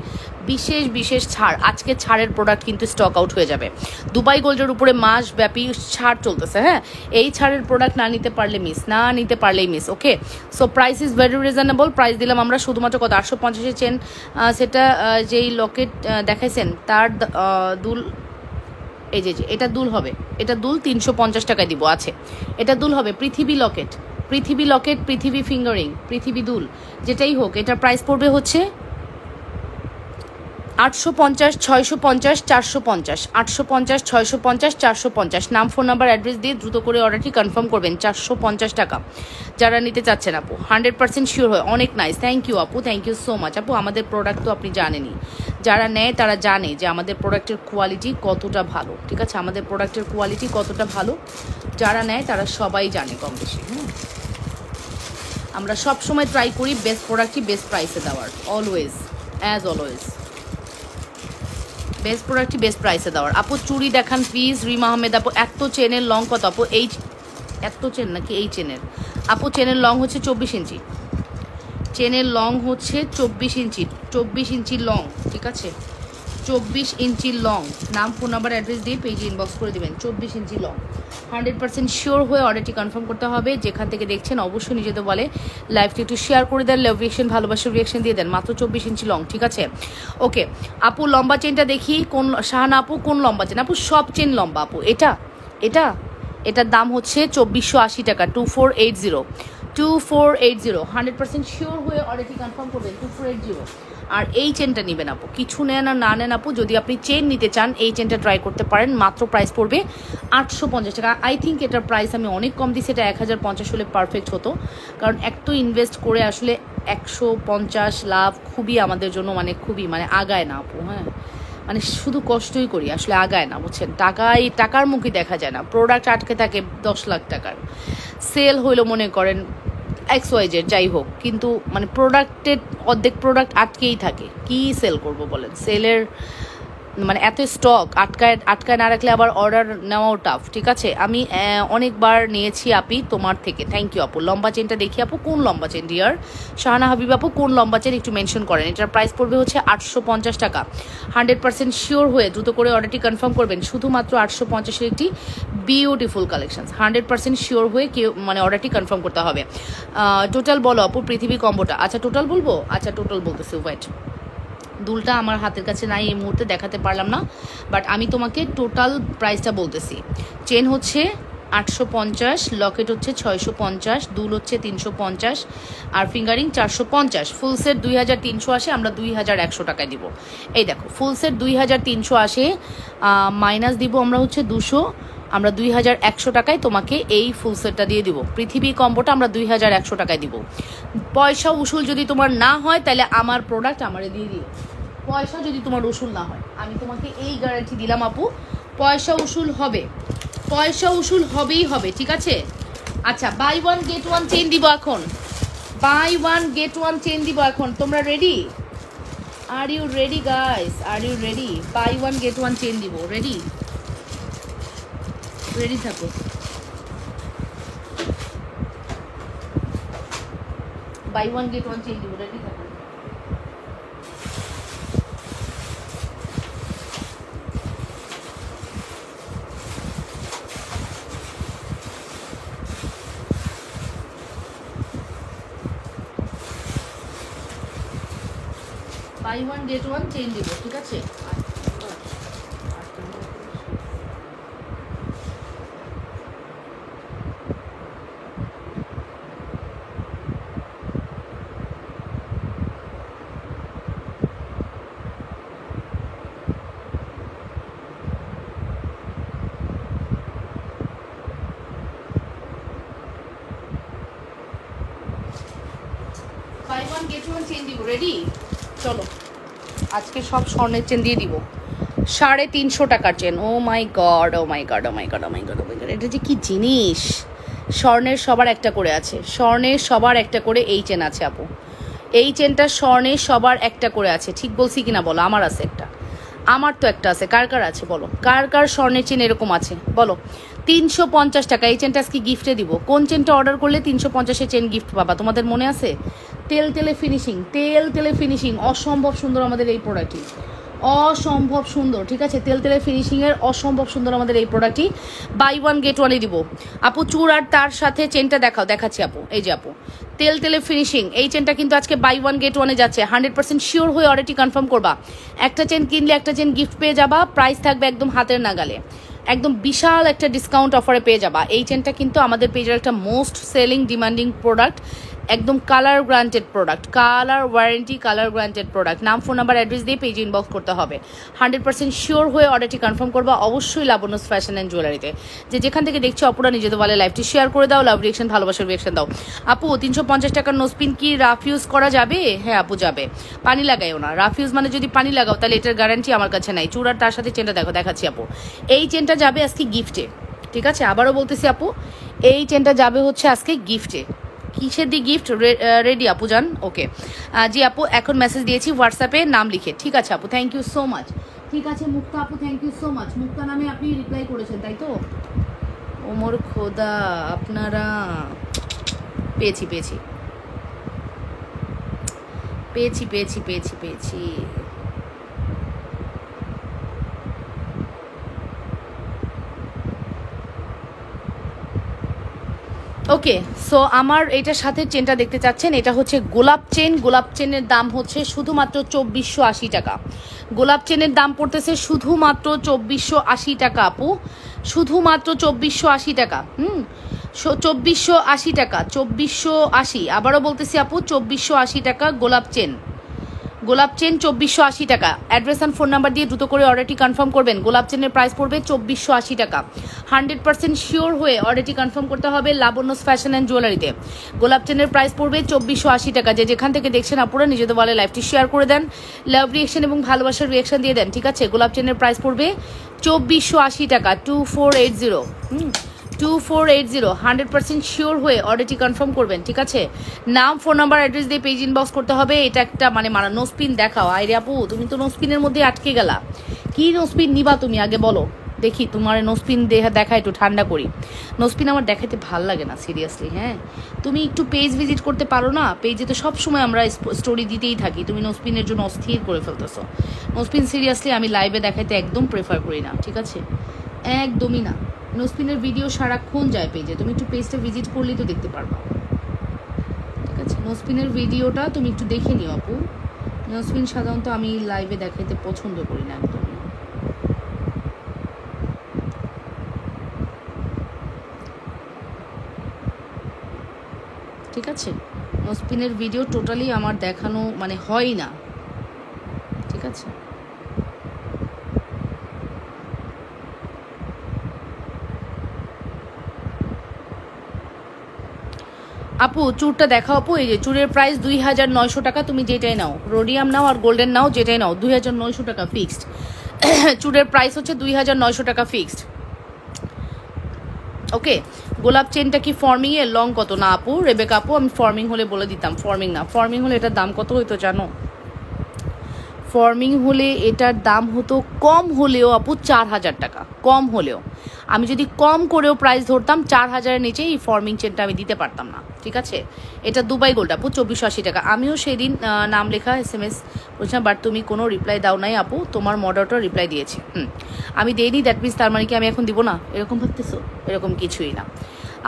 বিশেষ ছাড়। আজকে ছাড়ের প্রোডাক্ট কিন্তু স্টক আউট হয়ে যাবে। দুবাই গোল্ডের উপরে মাসব্যাপী ছাড় চলতেছে। হ্যাঁ, এই ছাড়ের প্রোডাক্ট না নিতে পারলে মিস, না নিতে পারলেই miss. Okay, so price is very reasonable. Price দিলাম আমরা শুধুমাত্র কত? 850-এর চেন, সেটা যেই লকেট দেখাইছেন তার দুল, এই যে এটা দুল হবে, এটা দুল 350 টাকায় দিব। আছে, এটা দুল হবে পৃথিবী লকেট, পৃথিবী লকেট, পৃথিবী ফিঙ্গারিং, পৃথিবী দুল, যেটাই হোক। এটার প্রাইস পড়বে হচ্ছে 850, 650, 450, 850, 650, 450। নাম, ফোন নাম্বার, অ্যাড্রেস দিয়ে দ্রুত করে অর্ডারটি কনফার্ম করবেন। 450 টাকা যারা নিতে চাচ্ছেন আপু, 100% শিওর হয়। অনেক নাইস, থ্যাংক ইউ আপু, থ্যাংক ইউ সো মাচ আপু। আমাদের প্রোডাক্ট তো আপনি জানেনই, যারা নেয় তারা জানে যে আমাদের প্রোডাক্টের কোয়ালিটি কতটা ভালো, ঠিক আছে? আমাদের প্রোডাক্টের কোয়ালিটি কতটা ভালো যারা নেয় তারা সবাই জানে কম বেশি। আমরা সব সময় ট্রাই করি বেস্ট প্রোডাক্টই বেস্ট প্রাইসে দেওয়ার, অলওয়েজ, অ্যাজ অলওয়েজ বেস্ট প্রোডাক্টই বেস্ট প্রাইসে দেওয়ার। আপু চুড়ি দেখান প্লিজ। রিমা আহমেদ আপু, এত চেনের লং কত আপু? এই এত চেন নাকি এই চেনের? আপু চেনের লং হচ্ছে 24 ইঞ্চি, চেনের লং হচ্ছে 24 ইঞ্চি, 24 ইঞ্চি লং, ঠিক আছে? 24 ইঞ্চি লং। নাম, ফোন নাম্বার, অ্যাড্রেস দিয়ে পেজে ইনবক্স করে দেবেন। 24 ইঞ্চি লং, 100% শিওর হয়ে অর্ডারটি কনফার্ম করতে হবে। যেখান থেকে দেখছেন অবশ্যই নিজেদের বলে লাইভটি একটু শেয়ার করে দেন, লাভ রিয়েকশন, ভালোবাসার রিয়েকশন দিয়ে দেন। মাত্র 24 ইঞ্চি লং, ঠিক আছে? ওকে আপু, লম্বা চেনটা দেখি কোন, শাহানা আপু কোন লম্বা চেন? আপু সব চেন লম্বা আপু। এটার দাম হচ্ছে 2480 টাকা, 2480, 2480, 100% শিওর হয়ে অর্ডারটি কনফার্ম করবেন। 2480। আর এই চেনটা নেবেন আপু, কিছু নেন আর না নেন আপু, যদি আপনি চেন নিতে চান এই চেনটা ট্রাই করতে পারেন। মাত্র প্রাইস পড়বে 850 টাকা। আই থিঙ্ক এটার প্রাইস আমি অনেক কম দিচ্ছি, এটা 1050 হলে পারফেক্ট হতো। কারণ একটু ইনভেস্ট করে আসলে 150 লাভ খুবই আমাদের জন্য খুবই আগায় না আপু। হ্যাঁ, শুধু কষ্টই করি, আসলে আগায় না, বুঝছেন? টাকার মুখই দেখা যায় না। প্রোডাক্ট আটকে থাকে 10 লাখ টাকার, সেল হইলো মনে করেন XYZ যাই হোক, কিন্তু প্রোডাক্টের অর্ধেক প্রোডাক্ট আটকেই থাকে। কি সেল করব বলেন? সেলের এত স্টক আটকায় না রাখলে আবার অর্ডার নেওয়াও টাফ, ঠিক আছে? আমি অনেকবার নিয়েছি আপি তোমার থেকে, থ্যাংক ইউ আপু। লম্বা চেনটা দেখি আপু, কোন লম্বা চেন ডিয়ার? শাহানা হাবিব আপু, কোন লম্বা চেন একটু মেনশন করেন। এটার প্রাইস পড়বে হচ্ছে 850 টাকা। 100% শিওর হয়ে দ্রুত করে অর্ডারটি কনফার্ম করবেন। শুধুমাত্র 850-এর একটি বিউটিফুল কালেকশন, 100% শিওর হয়ে কেউ অর্ডারটি কনফার্ম করতে হবে। টোটাল বলো আপু পৃথিবী কম্বোটা। আচ্ছা টোটাল বলবো, আচ্ছা টোটাল বলতেছি, ওয়েট। দুলটা আমার হাতের কাছে নাই, এই মুহূর্তে দেখাতে পারলাম না, বাট আমি তোমাকে টোটাল প্রাইসটা বলতেছি। চেন হচ্ছে 850, লকেট হচ্ছে 650, দুল হচ্ছে 350, আর ফিঙ্গারিং 450। ফুল সেট 2300 আসে, আমরা 2100 টাকায় দিব। এই দেখো, ফুল সেট 2300 আসে, মাইনাস দিব আমরা হচ্ছে 200, আমরা 2100 টাকায় তোমাকে এই ফুল সেটটা দিয়ে দিব। পৃথিবী কম্বোটা আমরা 2100 টাকায় দিব। পয়সা উসুল যদি তোমার না হয় তাহলে আমার প্রোডাক্ট আমারে দিয়ে দিও। পয়সা যদি তোমার উসুল না হয়, আমি তোমাকে এই গ্যারান্টি দিলাম আপু, পয়সা উসুল হবে। পয়সা উসুল হবেই হবে, ঠিক আছে? আচ্ছা, buy one get one chain দিব এখন, buy one get one chain দিব এখন। তোমরা ready? Are you ready guys? Are you ready? Buy one get one chain দিব, রেডি? রেডি থাকো। Buy one get one chain দিব, রেডি থাকো। Buy one get one chain দিব, ঠিক আছে? Buy one get one chain দিব, রেডি? চলো, আজকে সব স্বর্ণের চেন দিয়ে দিব। 350 টাকার চেন। ও মাই গড, ও মাই গড, ও মাই গড, ও মাই গড, ও মাই গড, এটা যে কি জিনিস! স্বর্ণের সবার একটা করে আছে, স্বর্ণের সবার একটা করে এই চেন আছে আপু। এই চেনটা স্বর্ণের সবার একটা করে আছে, ঠিক বলছি কিনা বলো? আমার আছে একটা, আমার তো একটা আছে। কার কার আছে বলো? কার কার স্বর্ণের চেন এরকম আছে বলো? 350 টাকা এই চেনটা আজকে গিফটে দিব। কোন চেনটা অর্ডার করলে 350-এ চেন গিফট পাবা? তোমাদের মনে আছে? তেল তেলে ফিনিশিং, তেল তেলে ফিনিশিং, অসম্ভব সুন্দর আমাদের এই প্রোডাক্টটি, অসম্ভব সুন্দর, ঠিক আছে? তেল তেলে ফিনিশিংয়ের অসম্ভব সুন্দর আমাদের এই প্রোডাক্টটি। বাই ওয়ান গেট ওয়ানে দিব আপু। চূড় আর তার সাথে চেনটা দেখাও, দেখাচ্ছি আপু। এই যে আপু, তেল তেলে ফিনিশিং এই চেনটা কিন্তু আজকে বাই ওয়ান গেট ওয়ানে যাচ্ছে। 100% শিওর হয়ে অর্ডারটি কনফার্ম করবা। একটা চেন কিনলে একটা চেন গিফট পেয়ে যাবা, প্রাইস থাকবে একদম হাতের নাগালে, একদম বিশাল একটা ডিসকাউন্ট অফারে পেয়ে যাবা। এই চেনটা কিন্তু আমাদের পেজের একটা মোস্ট সেলিং ডিমান্ডিং প্রোডাক্ট, একদম colour granted product, colour warranty, colour granted product. নাম, ফোন নাম্বার, অ্যাড্রেস দিয়ে পেজে ইনবক্স করতে হবে। 100% শিওর হয়ে অর্ডারটি কনফার্ম করবা অবশ্যই লাবণ্যস ফ্যাশন অ্যান্ড জুয়েলারিতে। যে যেখান থেকে দেখছো অপুরা নিজেদের বলে লাইভটি শেয়ার করে দাও, লাভ রিয়েকশন, ভালোবাসার রিয়েকশন দাও। আপু 350 টাকার নোসপিন কি রাফ ইউজ করা যাবে? হ্যাঁ আপু যাবে, পানি লাগাইও না। রাফ ইউজ মানে যদি পানি লাগাও তাহলে এটার গ্যারান্টি আমার কাছে নাই। চূড়ার তার সাথে চেনটা দেখো, দেখাচ্ছি আপু। এই চেনটা যাবে আজকে গিফটে, ঠিক আছে? আবারও বলতেছি আপু, এই চেনটা যাবে হচ্ছে আজকে গিফটে। কিসের দি গিফট? রেডি আপু যান? ওকে জি আপু, এখন মেসেজ দিয়েছি হোয়াটসঅ্যাপে নাম লিখে, ঠিক আছে আপু? Thank you so much. ঠিক আছে মুক্তা আপু, thank you so much. Mukta নামে আপনি রিপ্লাই করেছেন তাই তো? ওমর খোদা, আপনারা পেয়েছি পেয়েছি পেয়েছি পেয়েছি পেয়েছি পেয়েছি। ওকে, সো আমার এটার সাথে চেনটা দেখতে চাচ্ছেন, এটা হচ্ছে গোলাপ চেন। গোলাপ চেনের দাম হচ্ছে শুধুমাত্র 2480 টাকা। গোলাপ চেনের দাম পড়তেছে শুধুমাত্র 2480 টাকা আপু, শুধুমাত্র 2480 টাকা। 2480 টাকা, 2480। আবারও বলতেছি আপু, 2480 টাকা গোলাপ চেন। গোলাপ চেন 2480 টাকা। অ্যাড্রেস অ্যান্ড ফোন নাম্বার দিয়ে দ্রুত করে অর্ডারটি কনফার্ম করবেন। গোলাপ চেনের প্রাইস পড়বে 2480 টাকা। 100% শিওর হয়ে অর্ডারটি কনফার্ম করতে হবে লাবণ্যস ফ্যাশন অ্যান্ড জুয়েলারিতে। গোলাপ চেনের প্রাইস পড়বে 2480 টাকা। যে যেখান থেকে দেখছেন আপুরা নিজেদের বলে লাইভটি শেয়ার করে দেন, লাভ রিয়েকশন এবং ভালোবাসার রিয়েকশন দিয়ে দেন, ঠিক আছে? গোলাপ চেনের প্রাইস পড়বে 2480 টাকা, 2480। 2480। 100% শিওর হয়ে অর্ডারটি কনফার্ম করবেন, ঠিক আছে? নাম, ফোন নাম্বার, অ্যাড্রেস দিয়ে পেজ ইনবক্স করতে হবে। এটা একটা মানে মারা নোসপিন দেখাও। আইরে আপু, তুমি তো নোসপিনের মধ্যে আটকে গেলা। কি নোসপিন নিবা তুমি আগে বলো দেখি? তোমার নোসপিন দেখা একটু ঠান্ডা করি। নোসপিন আমার দেখাতে ভাল লাগে না সিরিয়াসলি। হ্যাঁ, তুমি একটু পেজ ভিজিট করতে পারো না? পেজে তো সবসময় আমরা স্টোরি দিতেই থাকি, তুমি নোসপিনের জন্য অস্থির করে ফেলতেছো। নোসপিন সিরিয়াসলি আমি লাইভে দেখাইতে একদম প্রেফার করি না, ঠিক আছে? একদমই না। নোসপিনের ভিডিও সারাক্ষণ যায় পেজে, তুমি একটু পেজটা ভিজিট করলেই তো দেখতে পারবা, ঠিক আছে? নোসপিনের ভিডিওটা তুমি একটু দেখে নিও আপু। নোসপিন সাধারণত আমি লাইভে দেখাইতে পছন্দ করি না একদমই, ঠিক আছে? নোসপিনের ভিডিও টোটালি আমার দেখানো মানে হয় না, ঠিক আছে? আপু চুরটা দেখাও আপু। এই যে চুরের প্রাইস 2900 টাকা। তুমি যেটাই নাও, রোডিয়াম নাও আর গোল্ডেন নাও, যেটাই নাও 2900 টাকা ফিক্সড। চুরের প্রাইস হচ্ছে 2900 টাকা ফিক্সড। ওকে, গোলাপ চেনটা কি ফর্মিং এর লং কত? না আপু, রেবেকা আপু, আমি ফর্মিং হলে বলে দিতাম। ফর্মিং না, ফর্মিং হলে এটার দাম কত হইতো জানো? ফর্মিং হলে এটার দাম হতো কম হলেও আপু 4,000 টাকা, কম হলেও। আমি যদি কম করেও প্রাইস ধরতাম 4,000-এর নিচে এই ফর্মিং চেনটা আমি দিতে পারতাম না, ঠিক আছে? এটা দুবাই গোল্ড আপু, 2480 টাকা। আমিও সেদিন নাম লেখা SMS বলছিলাম, বাট তুমি কোনো রিপ্লাই দাও নাই আপু, তোমার মডারেটর রিপ্লাই দিয়েছে। আমি দেইনি, দ্যাট মিনস তার মানে কি আমি এখন দিব না, এরকম ভাবতেছো? এরকম কিছুই না,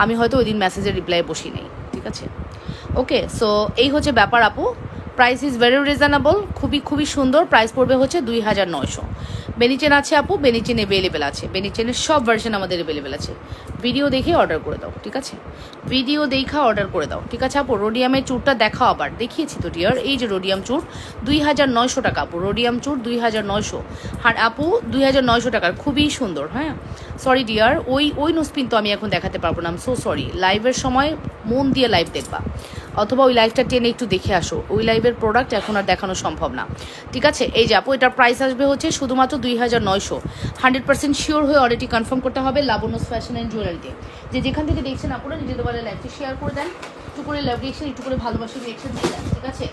আমি হয়তো ওই দিন মেসেজের রিপ্লাই বসি নাই, ঠিক আছে? ওকে, সো এই হচ্ছে ব্যাপার আপু। প্রাইস ইজ ভেরি রিজনেবল, খুবই খুবই সুন্দর। প্রাইস পড়বে হচ্ছে 2,900। বেনিচেন আছে আপু, বেনিচেন অ্যাভেলেবেল আছে, বেনিচেনের সব ভার্সন আমাদের অ্যাভেলেবেল আছে। ভিডিও দেখে অর্ডার করে দাও, ঠিক আছে? ভিডিও দেখা অর্ডার করে দাও, ঠিক আছে আপু? রোডিয়ামের চুরটা দেখাও, আবার দেখিয়েছি তো ডিয়ার, এই যে রোডিয়াম চুর 2,900 টাকা আপু, রোডিয়াম চুর 2,900। হ্যাঁ আপু, 2,900 টাকার, খুবই সুন্দর। হ্যাঁ, সরি ডিয়ার, ওই নোসপিন তো আমি এখন দেখাতে পারবো না, আম সো সরি। লাইভের সময় মন দিয়ে লাইভ দেখবা, অথবা ওই লাইভটা টেনে একটু দেখে আসো, ওই লাইভের প্রোডাক্ট এখন আর দেখানো সম্ভব না, ঠিক আছে? এই যে আপু, এটার প্রাইস আসবে হচ্ছে শুধুমাত্র 2,900। 100% শিওর হয়ে অলরেডি কনফার্ম করতে হবে লাবণ্যস ফ্যাশন অ্যান্ড জুয়েলারিতে। যে যেখান থেকে দেখছেন আপনারা নিজেদের বলে লাইভটি শেয়ার করে দেন, একটু করে লাভ রিয়েকশন, একটু করে ভালোবাসার রিয়েকশন দিয়ে দেন, ঠিক আছে?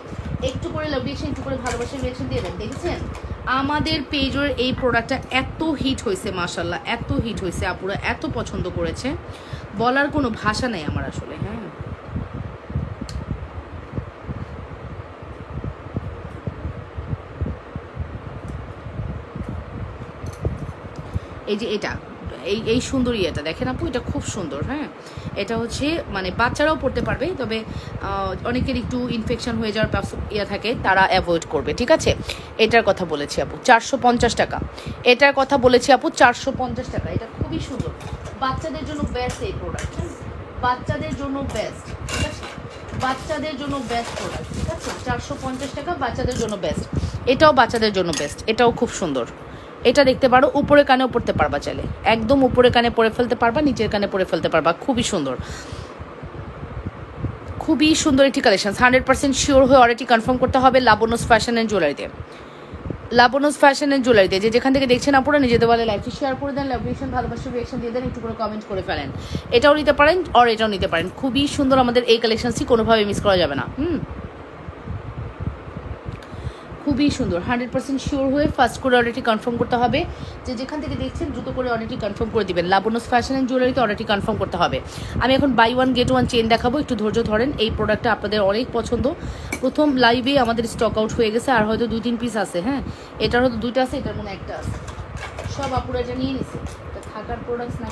একটু করে লাভ রিয়েকশন, একটু করে ভালোবাসার রিয়েকশন দিয়ে দেন। দেখেছেন আমাদের পেজের এই প্রোডাক্টটা এত হিট হয়েছে, মাশাল্লাহ এত হিট হয়েছে, আপুরা এত পছন্দ করেছে, বলার কোনো ভাষা নেই আমার আসলে। হ্যাঁ, এই যে এটা, এই সুন্দর ইয়েটা দেখেন আপু, এটা খুব সুন্দর। হ্যাঁ, এটা হচ্ছে মানে বাচ্চারাও পড়তে পারবে, তবে অনেকের একটু ইনফেকশন হয়ে যাওয়ার ইয়ে থাকে, তারা অ্যাভয়েড করবে, ঠিক আছে? এটার কথা বলেছি আপু 450 টাকা, এটার কথা বলেছি আপু 450 টাকা। এটা খুবই সুন্দর, বাচ্চাদের জন্য বেস্ট এই প্রোডাক্ট, বাচ্চাদের জন্য বেস্ট, ঠিক আছে? বাচ্চাদের জন্য বেস্ট প্রোডাক্ট, ঠিক আছে? 450 টাকা, বাচ্চাদের জন্য বেস্ট। এটাও বাচ্চাদের জন্য বেস্ট, এটাও খুব সুন্দর। এটা দেখতে পারো, উপরে কানেও পড়তে পারবা চাইলে, একদম উপরে কানে পরে ফেলতে পারবা, নিচের কানে পরে ফেলতে পারবা, খুবই সুন্দর, খুবই সুন্দর একটি কালেকশন। 100% শিওর হয়ে অলরেডি কনফার্ম করতে হবে লাবণ্যস ফ্যাশন অ্যান্ড জুয়েলারিতে, লাবণ্যস ফ্যাশন অ্যান্ড জুয়েলারিতে। যে যেখান থেকে দেখছেন আপনারা নিজেদের বলে লাইভটি শেয়ার করে দেন, লাভ রিয়েকশন, ভালোবাসার রিয়েকশন দিয়ে দেন, একটু করে কমেন্ট করে ফেলেন। এটাও নিতে পারেন আর এটাও নিতে পারেন, খুবই সুন্দর আমাদের এই কালেকশনটি, কোনোভাবে মিস করা যাবে না। খুবই সুন্দর। 100% শিওর হয়ে ফার্স্ট করে অর্ডারটি কনফার্ম করতে হবে। যে যেখান থেকে দেখছেন দ্রুত করে অর্ডারটি কনফার্ম করে দিবেন। লাবণ্যস ফ্যাশন অ্যান্ড জুয়েলারিতে অর্ডারটি কনফার্ম করতে হবে। আমি এখন buy one get one chain দেখাবো, একটু ধৈর্য ধরেন। এই প্রোডাক্টটা আপনাদের অনেক পছন্দ, প্রথম লাইভে আমাদের স্টক আউট হয়ে গেছে, আর হয়তো 2-3 পিস আছে। হ্যাঁ, এটার হয়তো 2টা আছে, এটার মনে একটা আছে, সব আপুরা এটা নিয়ে নিছে, এটা থাকার প্রোডাক্টস না।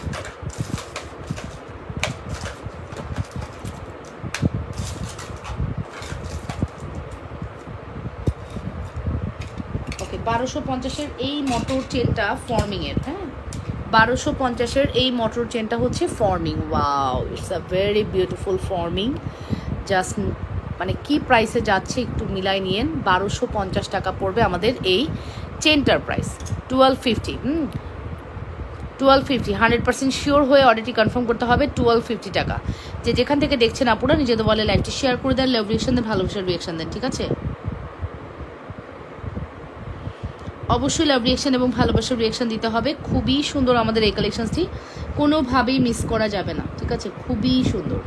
ওকে, 1250-এর এই মোটর চেনটা ফর্মিংয়ের। হ্যাঁ, 1250-এর এই মোটর চেনটা হচ্ছে forming. Wow, it's a very beautiful forming. Just মানে কি প্রাইসে যাচ্ছে একটু মিলাই নিয়েন। 1250 টাকা পড়বে আমাদের এই চেনটার প্রাইস, 1250। 1250, 100% শিওর হয়ে অর্ডারটি কনফার্ম করতে হবে। 1250 টাকা। যে যেখান থেকে দেখছেন আপনারা নিজেদের বলে লাইভটি শেয়ার করে দেন, লাভ রিয়েকশন দেন, ভালোবাসার রিয়েকশন দেন, ঠিক আছে? অবশ্যই লাভ রিয়েকশন এবং ভালোবাসার রিয়েকশন দিতে হবে। খুবই সুন্দর আমাদের এই কালেকশনটি, কোনোভাবেই মিস করা যাবে না, ঠিক আছে? খুবই সুন্দর।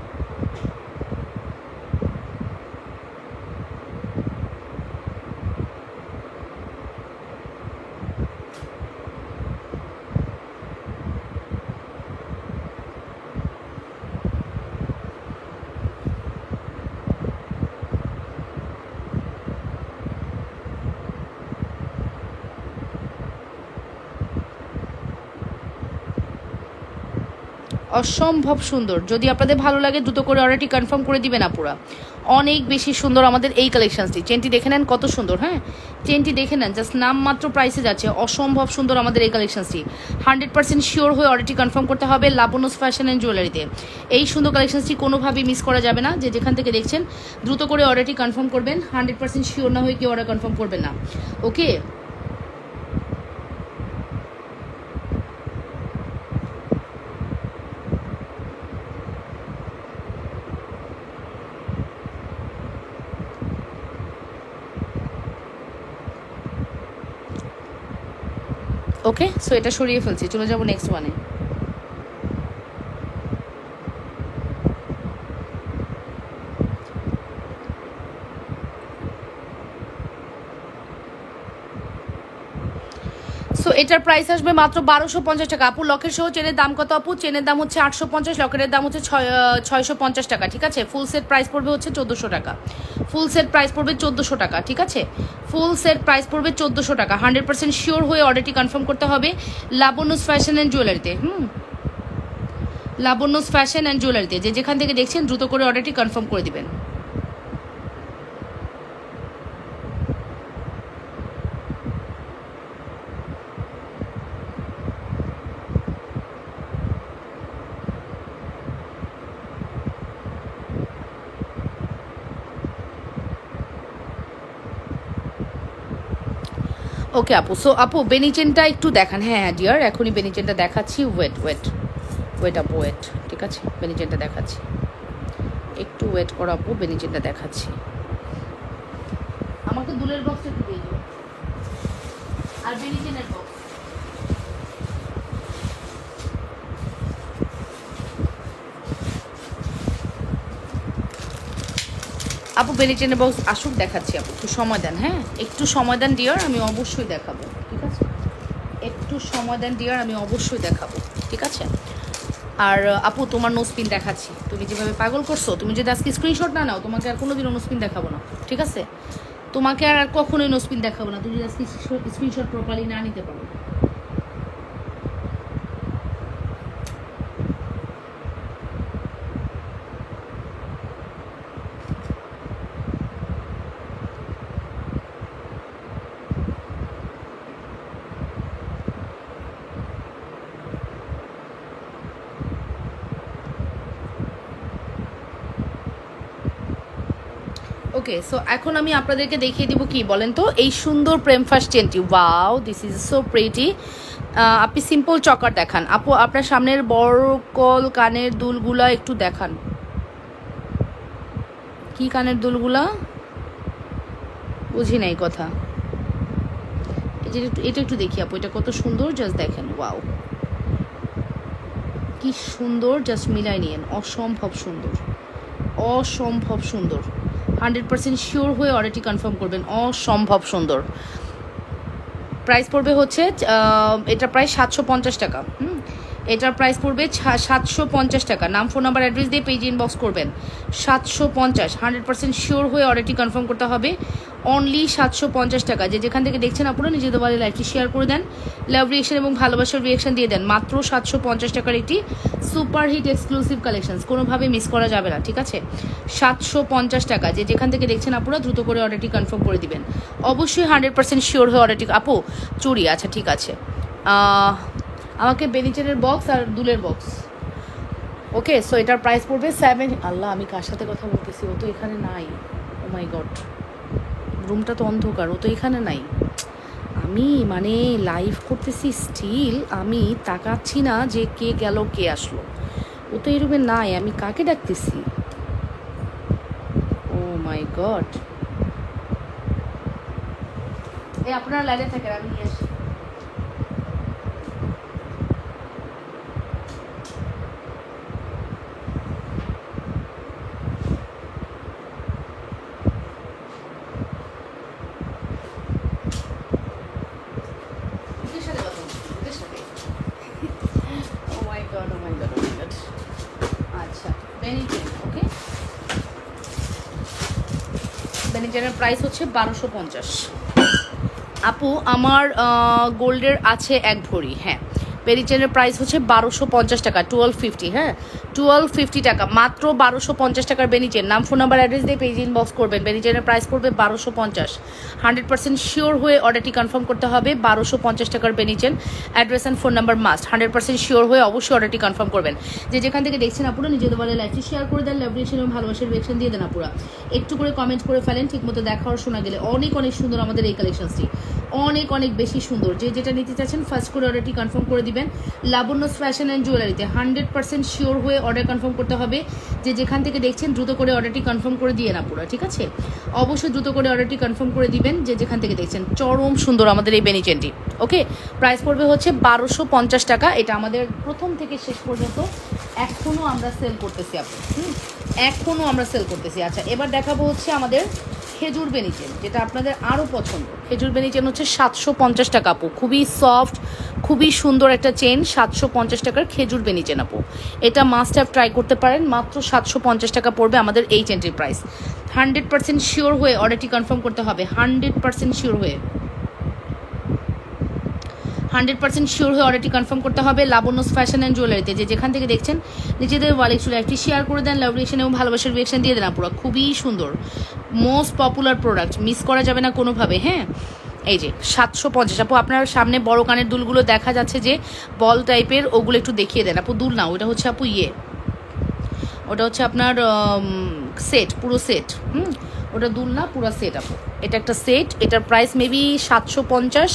অসম্ভব সুন্দর। যদি আপনাদের ভালো লাগে দ্রুত করে অর্ডারটি কনফার্ম করে দিবেন আপুরা, অনেক বেশি সুন্দর আমাদের এই কালেকশনটি। চেনটি দেখে নেন কত সুন্দর। হ্যাঁ, চেনটি দেখে নেন, জাস্ট নামমাত্র প্রাইসে যাচ্ছে, অসম্ভব সুন্দর আমাদের এই কালেকশনটি। 100% শিওর হয়ে অর্ডারটি কনফার্ম করতে হবে লাবণ্যস ফ্যাশন অ্যান্ড জুয়েলারিতে। এই সুন্দর কালেকশনটি কোনোভাবেই মিস করা যাবে না। যে যেখান থেকে দেখছেন দ্রুত করে অর্ডারটি কনফার্ম করবেন। 100% শিওর না হয়ে কেউ অর্ডার কনফার্ম করবেন না, ওকে? ওকে, সো এটা সরিয়ে ফেলছি, চলে যাবো নেক্সট ওয়ানে। সো এটার প্রাইস আসবে মাত্র 1250 টাকা। আপু লকেট সহ চেনের দাম কত আপু? চেনের দাম হচ্ছে 850, লকেটের দাম হচ্ছে 650 টাকা, ঠিক আছে। ফুল সেট প্রাইস পড়বে হচ্ছে 1400 টাকা। ফুল সেট প্রাইস পড়বে 1400 টাকা, ঠিক আছে। ফুল সেট প্রাইস পড়বে 1400 টাকা। 100% শিওর হয়ে অর্ডারটি কনফার্ম করতে হবে লাবণ্যস ফ্যাশন অ্যান্ড জুয়েলারিতে। লাবণ্যস ফ্যাশন অ্যান্ড জুয়েলারিতে যে যেখান থেকে দেখছেন দ্রুত করে অর্ডারটি কনফার্ম করে দিবেন। ওকে আপু, সো আপু বেনিচেনটা একটু দেখান। হ্যাঁ হ্যাঁ ডিয়ার, এখনই বেনিচেনটা দেখাচ্ছি। ওয়েট ওয়েট ওয়েট আপু ওয়েট, ঠিক আছে বেনিচেনটা দেখাচ্ছি, একটু ওয়েট করো আপু, বেনিচেনটা দেখাচ্ছি। আমাকে দুলের বক্সটা একটু দিয়ে দিও আর বেনিচেনের বক্স। আপু বেনিচেনের বক্স আসুক, দেখাচ্ছি আপু, একটু সময় দেন। হ্যাঁ একটু সময় দেন ডিয়ার, আমি অবশ্যই দেখাবো, ঠিক আছে। একটু সময় দেন ডিয়ার, আমি অবশ্যই দেখাবো, ঠিক আছে। আর আপু তোমার নোজপিন দেখাচ্ছি, তুমি যেভাবে পাগল করছো, তুমি যদি আজকে স্ক্রিনশট না নাও তোমাকে আর কোনোদিনও নোজপিন দেখাবো না, ঠিক আছে। তোমাকে আর কখনোই নোজপিন দেখাবো না তুমি যদি আজকে স্ক্রিনশট প্রপারলি না নিতে পারো। ওকে, সো এখন আমি আপনাদেরকে দেখিয়ে দিব কি বলেন তো, এই সুন্দর প্রেম ফার্স্ট চেনটি। Wow, this is so pretty. আপনি সিম্পল চকার দেখান আপু, আপনার সামনের বড় কল কানের দুলগুলা একটু দেখান। কি কানের দুলগুলা? বুঝি নাই কথা। এটা একটু দেখি আপু, এটা কত সুন্দর, জাস্ট দেখেন। ওয়াও কি সুন্দর, জাস্ট মিলাই নিয়েন, অসম্ভব সুন্দর, অসম্ভব সুন্দর। 100% শিওর হয়ে অর্ডারটি কনফার্ম করবেন, অসম্ভব সুন্দর। প্রাইস পড়বে হচ্ছে এটা প্রায় 750 টাকা। এটার প্রাইস পড়বে 750 টাকা। নাম ফোন নাম্বার অ্যাড্রেস দিয়ে পেজ ইনবক্স করবেন। 750, 100% শিওর হয়ে অর্ডারটি কনফার্ম করতে হবে। অনলি 750 টাকা। যে যেখান থেকে দেখছেন আপনারা নিজেদের বাড়ি লাইভটি শেয়ার করে দেন, লাভ রিয়েকশন এবং ভালোবাসার রিয়েকশন দিয়ে দেন। মাত্র 750 টাকার একটি সুপার হিট এক্সক্লুসিভ কালেকশনস, কোনোভাবে মিস করা যাবে না, ঠিক আছে। 750 টাকা। যে যেখান থেকে দেখছেন আপনারা দ্রুত করে অর্ডারটি কনফার্ম করে দিবেন। অবশ্যই 100% শিওর হয়ে অর্ডারটি। আপু চুড়ি, আচ্ছা ঠিক আছে, আমাকে বেনিচেনের বক্স আর দুলের বক্স। ওকে, সো এটার প্রাইস পড়বে 7। আল্লাহ, আমি কার সাথে কথা বলতেছি? ও তো এখানে নাই। ও মাই গড, রুমটা তো অন্ধকার, ও তো এখানে নাই। আমি মানে লাইভ করতেছি স্টিল আমি তাকাচ্ছি না যে কে গেল কে আসলো। ও তো এই রুমে নাই, আমি কাকে ডাকতেছি? ও মাই গড। এই আপনারা লাইনে থাকেন, আমি নিয়ে আসি। আচ্ছা বেনিচেন, ওকে বেনিচেনের প্রাইস হচ্ছে 1250। আপু আমার গোল্ডের আছে এক ভরি। হ্যাঁ, বেনিচেনের প্রাইস হচ্ছে 1250 টাকা, 1250। হ্যাঁ 1250 টাকা, মাত্র 1250 টাকার বেনিচেন। নাম ফোন নাম্বার অ্যাড্রেস দিয়ে পেজ ইনবক্স করবেন। বেনিচেনের প্রাইস পড়বে 1250। 100% শিওর হয়ে অর্ডারটি কনফার্ম করতে হবে। 1250 টাকার বেনিচেন, address and phone number must. 100% sure হয়ে অবশ্যই অর্ডারটি কনফার্ম করবেন। যে যেখান থেকে দেখছেন আপুরা নিজেদের বলে লাইভটি শেয়ার করে দেন, লাভ রিয়েকশন এবং ভালোবাসার রিয়েকশন দিয়ে দেন আপুরা। একটু করে কমেন্ট করে ফেলেন, ঠিকমতো দেখা আর শোনা গেলে। অনেক অনেক সুন্দর আমাদের এই কালেকশনসটি, অনেক অনেক বেশি সুন্দর। যে যেটা নিতে চাচ্ছেন ফার্স্ট করে অর্ডারটি কনফার্ম করে দিবেন লাবণ্যস ফ্যাশন অ্যান্ড জুয়েলারিতে। 100% শিওর হয়ে অর্ডার কনফার্ম করতে হবে। যে যেখান থেকে দেখছেন দ্রুত করে অর্ডারটি কনফার্ম করে দিয়ে না পুরো, ঠিক আছে। অবশ্যই দ্রুত করে অর্ডারটি কনফার্ম করে দিবেন যে যেখান থেকে দেখছেন। চরম সুন্দর আমাদের এই বেনিচেনটি। ওকে, প্রাইস পড়বে হচ্ছে 1250 টাকা। এটা আমাদের প্রথম থেকে শেষ পর্যন্ত এখনও আমরা সেল করতেছি আপু, এখনও আমরা সেল করতেছি। আচ্ছা এবার দেখাবো হচ্ছে আমাদের খেজুর বেনি চেন, যেটা আপনাদের আরও পছন্দ। খেজুর বেনি চেন হচ্ছে 750 টাকা আপু, খুবই সফট, খুবই সুন্দর একটা চেন, 750 টাকার খেজুর বেনি চেন আপু। এটা মাস্ট হ্যাভ ট্রাই করতে পারেন, মাত্র 750 টাকা পড়বে আমাদের এই চেনটির প্রাইস। 100% শিওর হয়ে অর্ডারটি কনফার্ম করতে হবে, 100% শিওর হয়ে, 100% শিওর হয়ে অর্ডারটি কনফার্ম করতে হবে লাবণ্যস ফ্যাশন অ্যান্ড জুয়েলারিতে। যে যেখান থেকে দেখছেন নিজেদের ওয়ালেট চলে একটি শেয়ার করে দেন, লাভ রিয়েকশন এবং ভালোবাসার রিয়েকশন দিয়ে দেন পুরো। খুবই সুন্দর, মোস্ট পপুলার প্রোডাক্ট, মিস করা যাবে না কোনোভাবে। হ্যাঁ, এই যে 750 আপু। আপনার সামনে বড় কানের দুলগুলো দেখা যাচ্ছে যে বল টাইপের, ওগুলো একটু দেখিয়ে দেন আপু। দুল না, ওটা হচ্ছে আপু ওটা হচ্ছে আপনার সেট, পুরো সেট। ওটা দুল না, পুরো সেট আপু। এটা একটা সেট, এটার প্রাইস মেবি 750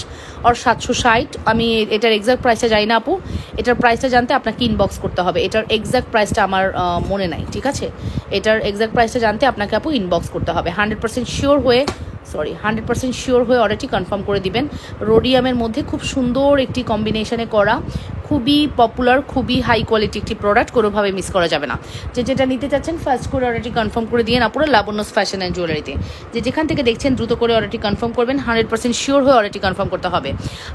আর 760। আমি এটার এক্সাক্ট প্রাইসটা জানি না আপু, এটার প্রাইসটা জানতে আপনাকে ইনবক্স করতে হবে। এটার এক্সাক্ট প্রাইসটা আমার মনে নাই, ঠিক আছে? এটার এক্সাক্ট প্রাইসটা জানতে আপনাকে আপু ইনবক্স করতে হবে। 100% শিওর হয়ে 100% শিওর হয়ে অর্ডারটি কনফার্ম করে দিবেন। রোডিয়ামের মধ্যে খুব সুন্দর একটি কম্বিনেশনে করা, খুবই পপুলার, খুবই হাই কোয়ালিটি একটি প্রোডাক্ট, কোনোভাবে মিস করা যাবে না। যেটা নিতে চাচ্ছেন ফার্স্ট করে অর্ডারটি কনফার্ম করে দিয়ে আপুরা লাবণ্যস ফ্যাশন অ্যান্ড জুয়েলারিতে। যেখান থেকে দেখছেন দ্রুত করে অর্ডারটি কনফার্ম করবেন, 100% শিওর হয়ে অর্ডারটি কনফার্ম করতে হবে।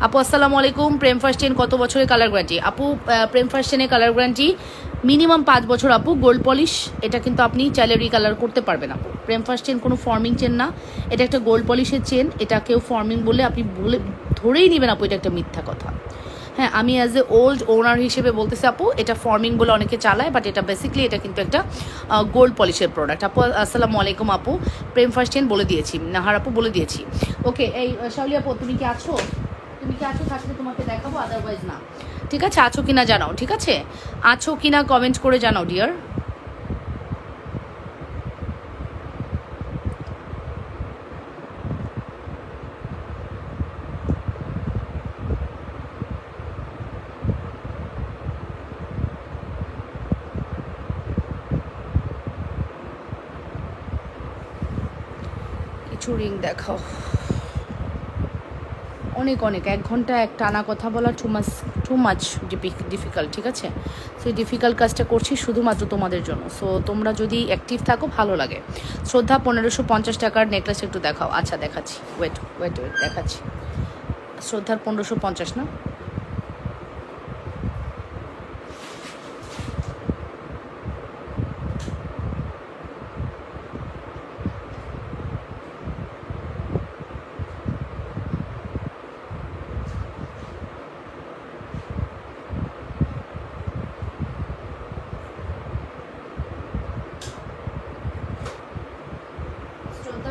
আপু আসসালামু আলাইকুম। প্রেম ফার্স্ট চেন কত বছরের কালার গ্যারান্টি? আপু প্রেম ফার্স্ট চেনের কালার গ্যারান্টি মিনিমাম 5 বছর আপু। গোল্ড পলিশ, এটা কিন্তু আপনি চাইলে রিকালার করতে পারবেন আপু। প্রেম ফার্স্ট চেন কোনো ফর্মিং চেন না, এটা একটা গোল্ড পলিশের চেন। এটা কেউ ফর্মিং বলে আপনি ধরেই নেবেন আপু, এটা একটা মিথ্যা কথা। হ্যাঁ, আমি অ্যাজ এ ওল্ড ওনার হিসেবে বলতেছি আপু, এটা ফর্মিং বলে অনেকে চালায়, বাট এটা বেসিক্যালি এটা কিন্তু একটা গোল্ড পলিশের প্রোডাক্ট আপু। আসসালামু আলাইকুম আপু। প্রেম ফার্স্ট চেন বলে দিয়েছি, নাহার আপু বলে দিয়েছি। ওকে, এই শাওলি আপু তুমি কি আছো? থাকলে তোমাকে দেখাবো, আদারওয়াইজ না। ঠিক আছে, আছো কিনা জানাও, ঠিক আছে? আছো কিনা কমেন্ট করে জানাও ডিয়ার। কিছু রিং দেখাও। অনেক 1 ঘন্টা টানা কথা বলা টু মাচ ডিফিকাল্ট, ঠিক আছে? সেই ডিফিকাল্ট কাজটা করছি শুধুমাত্র তোমাদের জন্য। সো তোমরা যদি অ্যাক্টিভ থাকো ভালো লাগে। শ্রদ্ধা 1550 টাকার নেকলেস একটু দেখাও। আচ্ছা দেখাচ্ছি, ওয়েট দেখাচ্ছি। শ্রদ্ধার 1550 না?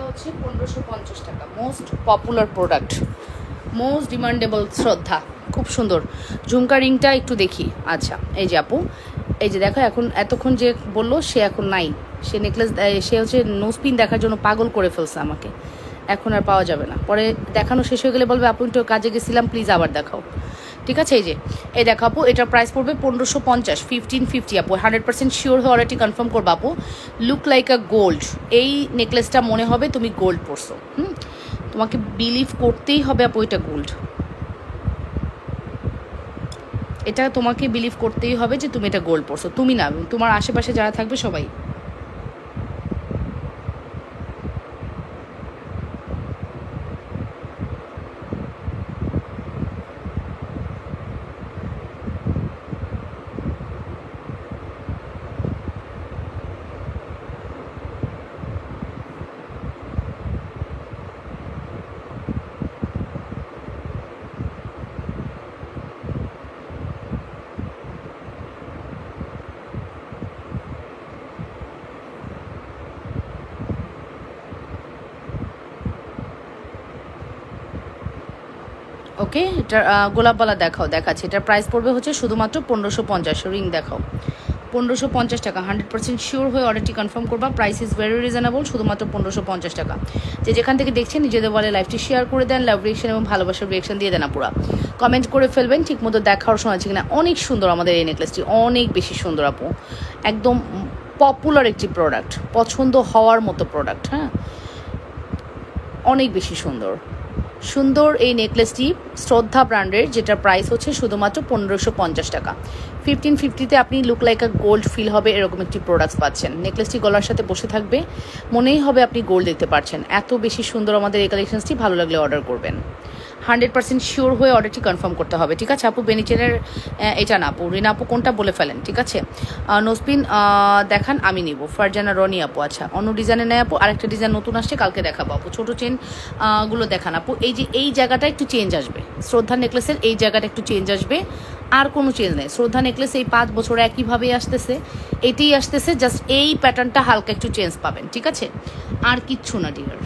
হচ্ছে 1550 টাকা, most popular product, most demandable শ্রদ্ধা। খুব সুন্দর ঝুমকা রিংটা একটু দেখি। আচ্ছা এই যে আপু, এই যে দেখো, এখন এতক্ষণ যে বললো সে এখন নাই। সে নেকলেস, সে হচ্ছে নোজপিন দেখার জন্য পাগল করে ফেলছে আমাকে। এখন আর পাওয়া যাবে না, পরে দেখানো শেষ হয়ে গেলে বলবে আপু একটু কাজে গেছিলাম, প্লিজ আবার দেখাও। ঠিক আছে, এই দেখো আপু, এটার প্রাইস পড়বে 1550, 1550 আপু। 100% শিওর হয়ে অর্ডারটি কনফার্ম করবো আপু। লুক লাইক আ গোল্ড, এই নেকলেসটা মনে হবে তুমি গোল্ড পরছো। তোমাকে বিলিভ করতেই হবে আপু, এটা গোল্ড। এটা তোমাকে বিলিভ করতেই হবে যে তুমি এটা গোল্ড পরছো। তুমি না, তোমার আশেপাশে যারা থাকবে সবাই। ওকে, এটা গোলাপবালা দেখাচ্ছে। এটার প্রাইস পড়বে হচ্ছে শুধুমাত্র 1550। রিং দেখাও, 1550 টাকা। 100% শিওর হয়ে অর্ডারটি কনফার্ম করবা। প্রাইস ইজ ভেরি রিজনেবল, শুধুমাত্র 1550 টাকা। যেখান থেকে দেখছেন নিজেদের বলে লাইভটি শেয়ার করে দেন, লাভ রিয়েকশন এবং ভালোবাসার রিয়েকশন দিয়ে দেন পুরা। কমেন্ট করে ফেলবেন ঠিক মতো দেখার সময় আছে কিনা। অনেক সুন্দর আমাদের এই নেকলেসটি, অনেক বেশি সুন্দর আপু। একদম পপুলার একটি প্রোডাক্ট, পছন্দ হওয়ার মতো প্রোডাক্ট। হ্যাঁ, অনেক বেশি সুন্দর সুন্দর এই নেকলেসটি শ্রদ্ধা ব্র্যান্ডের, যেটার প্রাইস হচ্ছে শুধুমাত্র 1550 টাকা। 1550-তে আপনি look like a gold feel হবে এরকম একটি প্রোডাক্টস পাচ্ছেন। নেকলেসটি গলার সাথে বসে থাকবে, মনেই হবে আপনি গোল্ড দেখতে পাচ্ছেন। এত বেশি সুন্দর আমাদের এই কালেকশনসটি, ভালো লাগলে অর্ডার করবেন। 100% শিওর হয়ে অর্ডারটি কনফার্ম করতে হবে, ঠিক আছে আপু? বেনিচেনের এটা না আপু, রিনা আপু কোনটা বলে ফেলেন, ঠিক আছে? নোসপিন দেখান, আমি নিব। ফারজানা রনি আপু, আচ্ছা অন্য ডিজাইনে নেয় আপু, আরেকটা ডিজাইন নতুন আসছে, কালকে দেখাবো আপু। ছোটো চেন গুলো দেখান আপু। এই যে এই জায়গাটা একটু চেঞ্জ আসবে, শ্রদ্ধা নেকলেসের এই জায়গাটা একটু চেঞ্জ আসবে, আর কোনো চেঞ্জ নেই। শ্রদ্ধা নেকলেস এই 5 বছর একইভাবেই আসতেছে, এটাই আসতেছে, জাস্ট এই প্যাটার্নটা হালকা একটু চেঞ্জ পাবেন, ঠিক আছে? আর কিচ্ছু না ডিয়ার।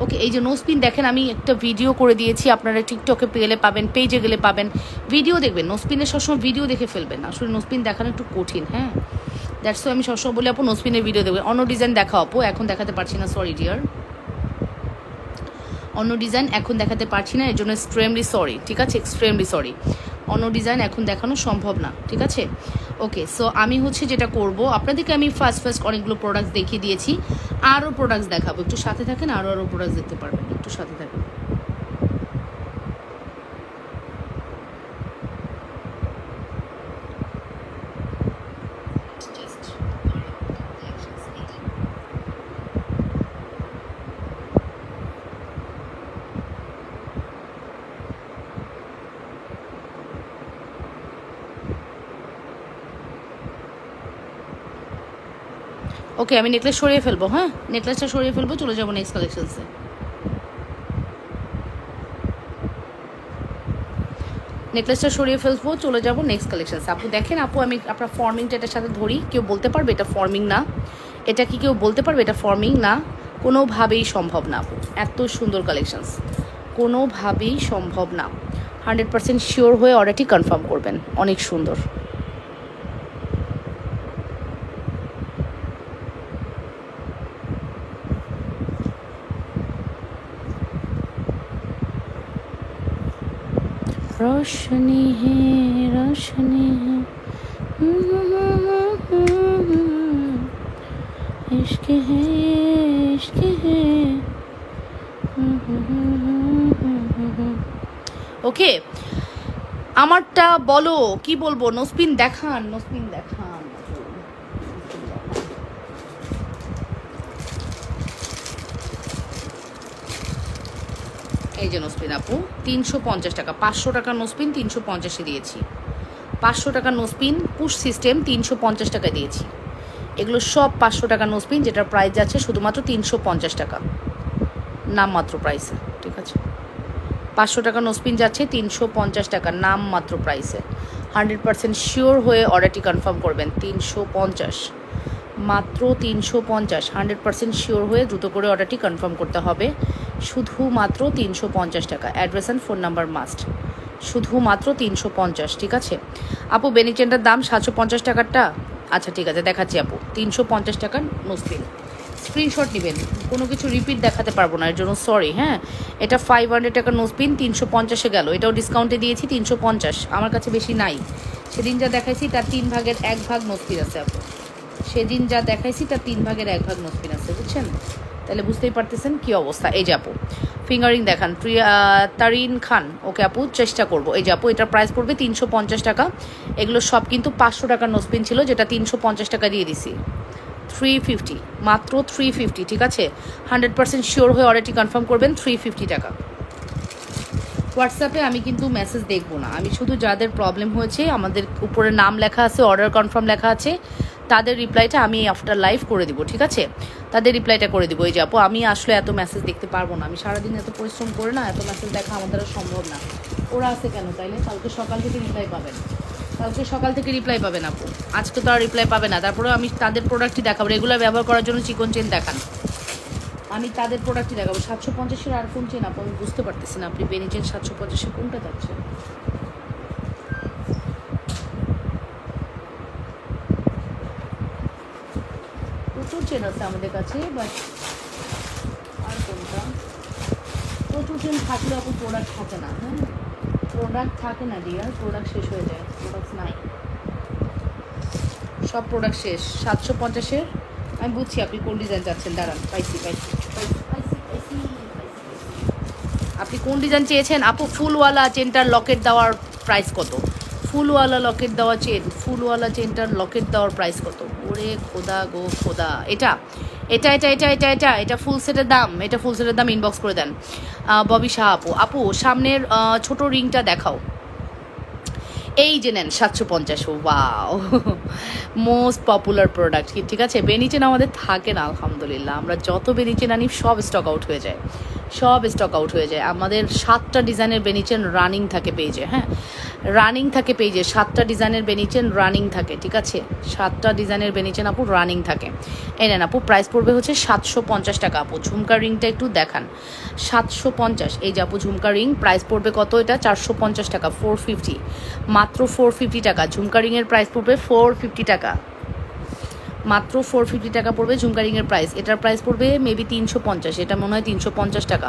ওকে, এই যে নোসপিন দেখেন, আমি একটা ভিডিও করে দিয়েছি, আপনারা টিকটকে পেলে পাবেন, পেজে গেলে পাবেন, ভিডিও দেখবেন। নোসপিনের সবসময় ভিডিও দেখে ফেলবেন, আসলে নোসপিন দেখানো একটু কঠিন, হ্যাঁ দ্যাটস আমি সবসময় বলি আপু নোসপিনের ভিডিও দেখবেন। অন্য ডিজাইন দেখাও আপু, এখন দেখাতে পারছি না, সরি ডিয়ার, অন্য ডিজাইন এখন দেখাতে পারছি না, এর জন্য এক্সট্রিমলি সরি, ঠিক আছে? এক্সট্রিমলি সরি, অন্য ডিজাইন এখন দেখানো সম্ভব না, ঠিক আছে? ওকে, সো আমি হচ্ছে যেটা করব, আপনাদেরকে আমি ফার্স্ট অনেকগুলো প্রোডাক্টস দেখিয়ে দিয়েছি, আরও প্রোডাক্টস দেখাবো, একটু সাথে থাকেন, আরও প্রোডাক্টস দেখতে পারবেন, একটু সাথে থাকেন। ওকে, আমি নেকলেস সরিয়ে ফেলবো, হ্যাঁ নেকলেসটা সরিয়ে ফেলবো, চলে যাবো নেক্সট কালেকশনসে। নেকলেসটা সরিয়ে ফেলবো, চলে যাবো নেক্সট কালেকশনসে। আপু দেখেন আপু, আমি আপনার ফর্মিংটা এটার সাথে ধরি, কেউ বলতে পারবে এটা ফর্মিং না? এটা কি কেউ বলতে পারবে এটা ফর্মিং না? কোনোভাবেই সম্ভব না আপু, এত সুন্দর কালেকশনস, কোনোভাবেই সম্ভব না। 100% শিওর হয়ে অর্ডারটি কনফার্ম করবেন, অনেক সুন্দর। रोशनी है रोशनी है इश्क है इश्क है। ওকে, আমারটা বলো, কি বলবো? নোসপিন দেখান, নোসপিন দেখান। এই যে নোসপিন আপু 350 টাকা, 500 টাকা নোসপিন 350-এ দিয়েছি, 500 টাকা নোসপিন পুশ সিস্টেম 350 টাকা দিয়েছি। এগুলো সব 500 টাকা নোসপিন, যেটার প্রাইস যাচ্ছে শুধুমাত্র 350 টাকা নামমাত্র প্রাইসে, ঠিক আছে? 500 টাকা নোসপিন যাচ্ছে 350 টাকা নামমাত্র প্রাইসে। 100% শিওর হয়ে অর্ডারটি কনফার্ম করবেন। 350, মাত্র 350, 100% শিওর হয়ে দ্রুত করে অর্ডারটি কনফার্ম করতে হবে। শুধুমাত্র 350 টাকা, address and phone number must, শুধুমাত্র 350, ঠিক আছে আপু? বেনিচেনটার দাম 750 টাকারটা, আচ্ছা ঠিক আছে দেখাচ্ছি আপু। 350 টাকার নোসপিন, স্ক্রিনশট নেবেন, কোনো কিছু রিপিট দেখাতে পারবো না, এর জন্য সরি, হ্যাঁ? এটা 500 টাকার নোসপিন 350-এ গেল, এটাও ডিসকাউন্টে দিয়েছি 350, আমার কাছে বেশি নাই। সেদিন যা দেখাইছি তার 3 ভাগের 1 ভাগ নোসপিন আছে আপু, সেদিন যা দেখাইছি তার 3 ভাগের 1 ভাগ নোসপিন আছে, বুঝছেন? তাহলে বুঝতেই পারতেছেন কি অবস্থা। এই যে আপু ফিঙ্গারিং দেখান, তারিন খান, ওকে আপু চেষ্টা করবো। এই যে আপু, এটার প্রাইস পড়বে 350 টাকা। এগুলো সব কিন্তু 500 টাকার নোসপিন ছিল, যেটা 350 টাকা দিয়ে দিছি। 350, মাত্র 350, ঠিক আছে? 100% শিওর হয়ে অর্ডারটি কনফার্ম করবেন। 350 টাকা। হোয়াটসঅ্যাপে আমি কিন্তু মেসেজ দেখবো না, আমি শুধু যাদের প্রবলেম হয়েছে, আমাদের উপরে নাম লেখা আছে, অর্ডার কনফার্ম লেখা আছে, তাদের রিপ্লাইটা আমি আফটার লাইভ করে দিব, ঠিক আছে? তাদের রিপ্লাইটা করে দিব। এই যে আপু, আমি আসলে এত মেসেজ দেখতে পারবো না, আমি সারাদিন এত পরিশ্রম করে না, এত মেসেজ দেখা আমার দ্বারা সম্ভব না। ওরা আছে কেন তাইলে? কালকে সকাল থেকে রিপ্লাই পাবেন, কালকে সকাল থেকে রিপ্লাই পাবেন আপু, আজকে তো আর রিপ্লাই পাবে না। তারপরে আমি তাদের প্রোডাক্টই দেখাবো, রেগুলার ব্যবহার করার জন্য চিকন চেন দেখান, আমি তাদের প্রোডাক্টই দেখাবো। 750-এর আর কোন চেন আপু? আমি বুঝতে পারতেছি না, আপনি বেনি চেন 750-এ কোনটা যাচ্ছে? প্রচুর চেন আছে আমাদের কাছে, বাট আর কোনটা? প্রচুর চেন থাকলে আপু প্রোডাক্ট থাকে না, হ্যাঁ প্রোডাক্ট থাকে না ডিয়ার, প্রোডাক্ট শেষ হয়ে যায়, প্রোডাক্ট নাই, সব প্রোডাক্ট শেষ। 750-এর আমি বুঝছি আপনি কোন ডিজাইন চাচ্ছেন, দাঁড়ান, পাইছি পাইছি পাইছি পাইছি পাইছি। আপনি কোন ডিজাইন চেয়েছেন আপু? ফুলওয়ালা চেনটার লকেট দেওয়ার প্রাইস কত? ফুলওয়ালা লকেট দেওয়া চেন, ফুলওয়ালা চেনটার লকেট দেওয়ার প্রাইস কত? ওরে খোদা গো খোদা। এটা এটা এটা এটা এটা এটা এটা ফুল সেটের দাম, এটা ফুল সেটের দাম ইনবক্স করে দেন। ববি শাহ আপু, আপু সামনের ছোট রিংটা দেখাও। এই যে নেন 750। Wow, most popular product. ঠিক আছে, বেনিচেন আমাদের থাকে না আলহামদুলিল্লাহ, আমরা যত বেনিচেন আনি সব স্টক আউট হয়ে যায়, সব স্টক আউট হয়ে যায়। আমাদের 7টা ডিজাইনের বেনিচেন রানিং থাকে পেজে, হ্যাঁ রানিং থাকে পেজে, 7টা ডিজাইনের বেনিচেন রানিং থাকে, ঠিক আছে 7টা ডিজাইনের বেনিচেন আপু রানিং থাকে। এই নেন আপু, প্রাইস পড়বে হচ্ছে 750 টাকা। আপু ঝুমকার রিংটা একটু দেখান। 750, এই যে আপু ঝুমকা রিং প্রাইস পড়বে কত? এটা 450 টাকা, 450, মাত্র 450 টাকা। ঝুমকা রিংয়ের প্রাইস পড়বে 450 টাকা, মাত্র 450 টাকা পড়বে ঝুমকা রিংয়ের প্রাইস। এটার প্রাইস পড়বে মেবি 350, এটা মনে হয় 350 টাকা।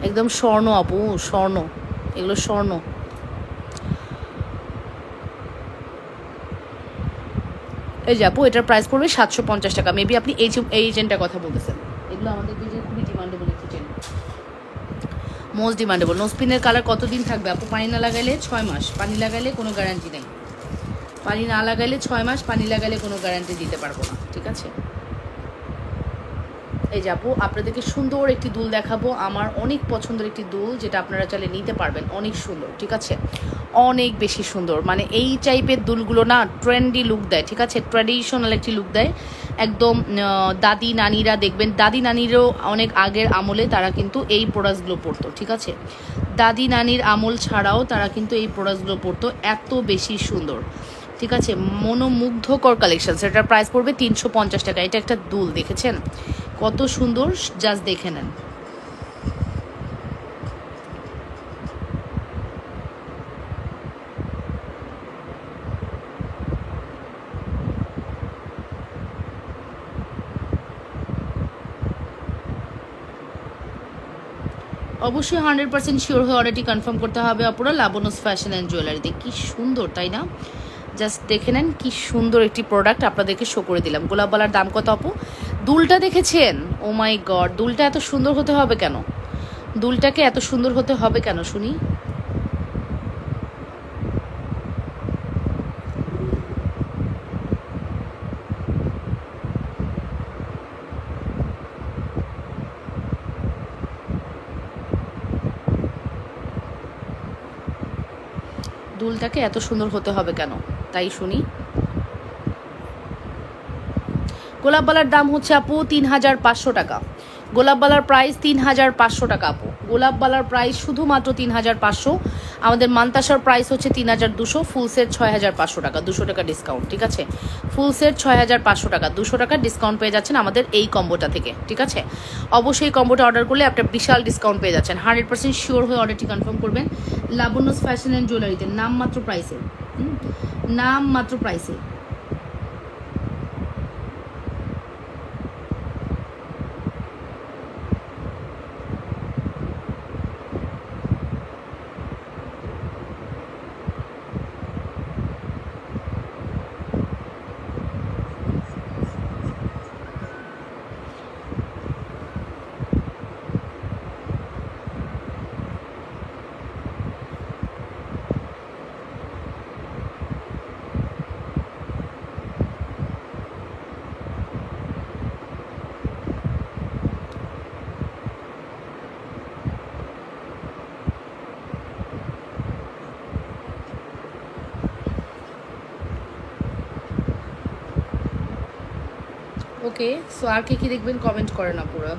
একদম স্বর্ণ আপু, স্বর্ণ, এগুলো স্বর্ণ। এই যে আপু এটার প্রাইস পড়বে 750 টাকা। মেবি আপনি এই চেনটার কথা বলতেছেন। এগুলো আমাদের পেজে খুবই ডিমান্ডেবল একটি চেন, মোস্ট ডিমান্ডেবল। নোসপিনের কালার কতদিন থাকবে আপু? পানি না লাগাইলে 6 মাস, পানি লাগাইলে কোনো গ্যারান্টি নেই। পানি না লাগাইলে 6 মাস, পানি লাগাইলে কোনো গ্যারান্টি দিতে পারবো না, ঠিক আছে। এই যে আপু আপনাদেরকে সুন্দর একটি দুল দেখাবো, আমার অনেক পছন্দের একটি দুল, যেটা আপনারা চাইলে নিতে পারবেন। অনেক সুন্দর, ঠিক আছে, অনেক বেশি সুন্দর। মানে এই টাইপের দুলগুলো না ট্রেন্ডি লুক দেয়, ঠিক আছে, ট্র্যাডিশনাল একটি লুক দেয় একদম। দাদি নানিরা দেখবেন, দাদি নানিরও অনেক আগের আমলে তারা কিন্তু এই প্রোডাক্টসগুলো পরতো, ঠিক আছে। দাদি নানির আমল ছাড়াও তারা কিন্তু এই প্রোডাক্টসগুলো পরতো, এত বেশি সুন্দর, ঠিক আছে, মনোমুগ্ধকর কালেকশন। সেটার প্রাইস পড়বে 350 টাকা। এটা একটা দুল, দেখেছেন কত সুন্দর, জাস্ট দেখে নেন। অবশ্যই 100% শিওর হয়ে অর্ডারটি কনফার্ম করতে হবে আপনারা লাবণ্যস ফ্যাশন অ্যান্ড জুয়েলারিতে। কি সুন্দর তাই না? জাস্ট দেখে নেন কি সুন্দর একটি প্রোডাক্ট আপনাদেরকে শো করে দিলাম। গোলাপবালার দাম কত আপু? দুলটা দেখেছেন? ও মাই গড, দুলটা এত সুন্দর হতে হবে কেন? দুলটাকে এত সুন্দর হতে হবে কেন শুনি? দুলটাকে এত সুন্দর হতে হবে কেন তাই শুনি। গোলাপবালার দাম হচ্ছে আপু 3500 টাকা। গোলাপবালার প্রাইস 3500 টাকা আপু। গোলাপবালার প্রাইস শুধুমাত্র 3500। আমাদের মান্তাসার প্রাইস হচ্ছে 3200। ফুল সেট 6500 টাকা, 200 টাকা ডিসকাউন্ট, ঠিক আছে। ফুল সেট 6500 টাকা, 200 টাকা ডিসকাউন্ট পেয়ে যাচ্ছেন আমাদের এই কম্বোটা থেকে, ঠিক আছে। অবশ্যই এই কম্বোটা অর্ডার করলে আপনার বিশাল ডিসকাউন্ট পেয়ে যাচ্ছেন। 100% শিওর হয়ে অর্ডারটি কনফার্ম করবেন লাবণ্যস ফ্যাশন অ্যান্ড জুয়েলারিতে, নাম মাত্র প্রাইসে, নাম মাত্র প্রাইসে। ওকে, সো আর কি দেখবেন কমেন্ট করেন আপুরা।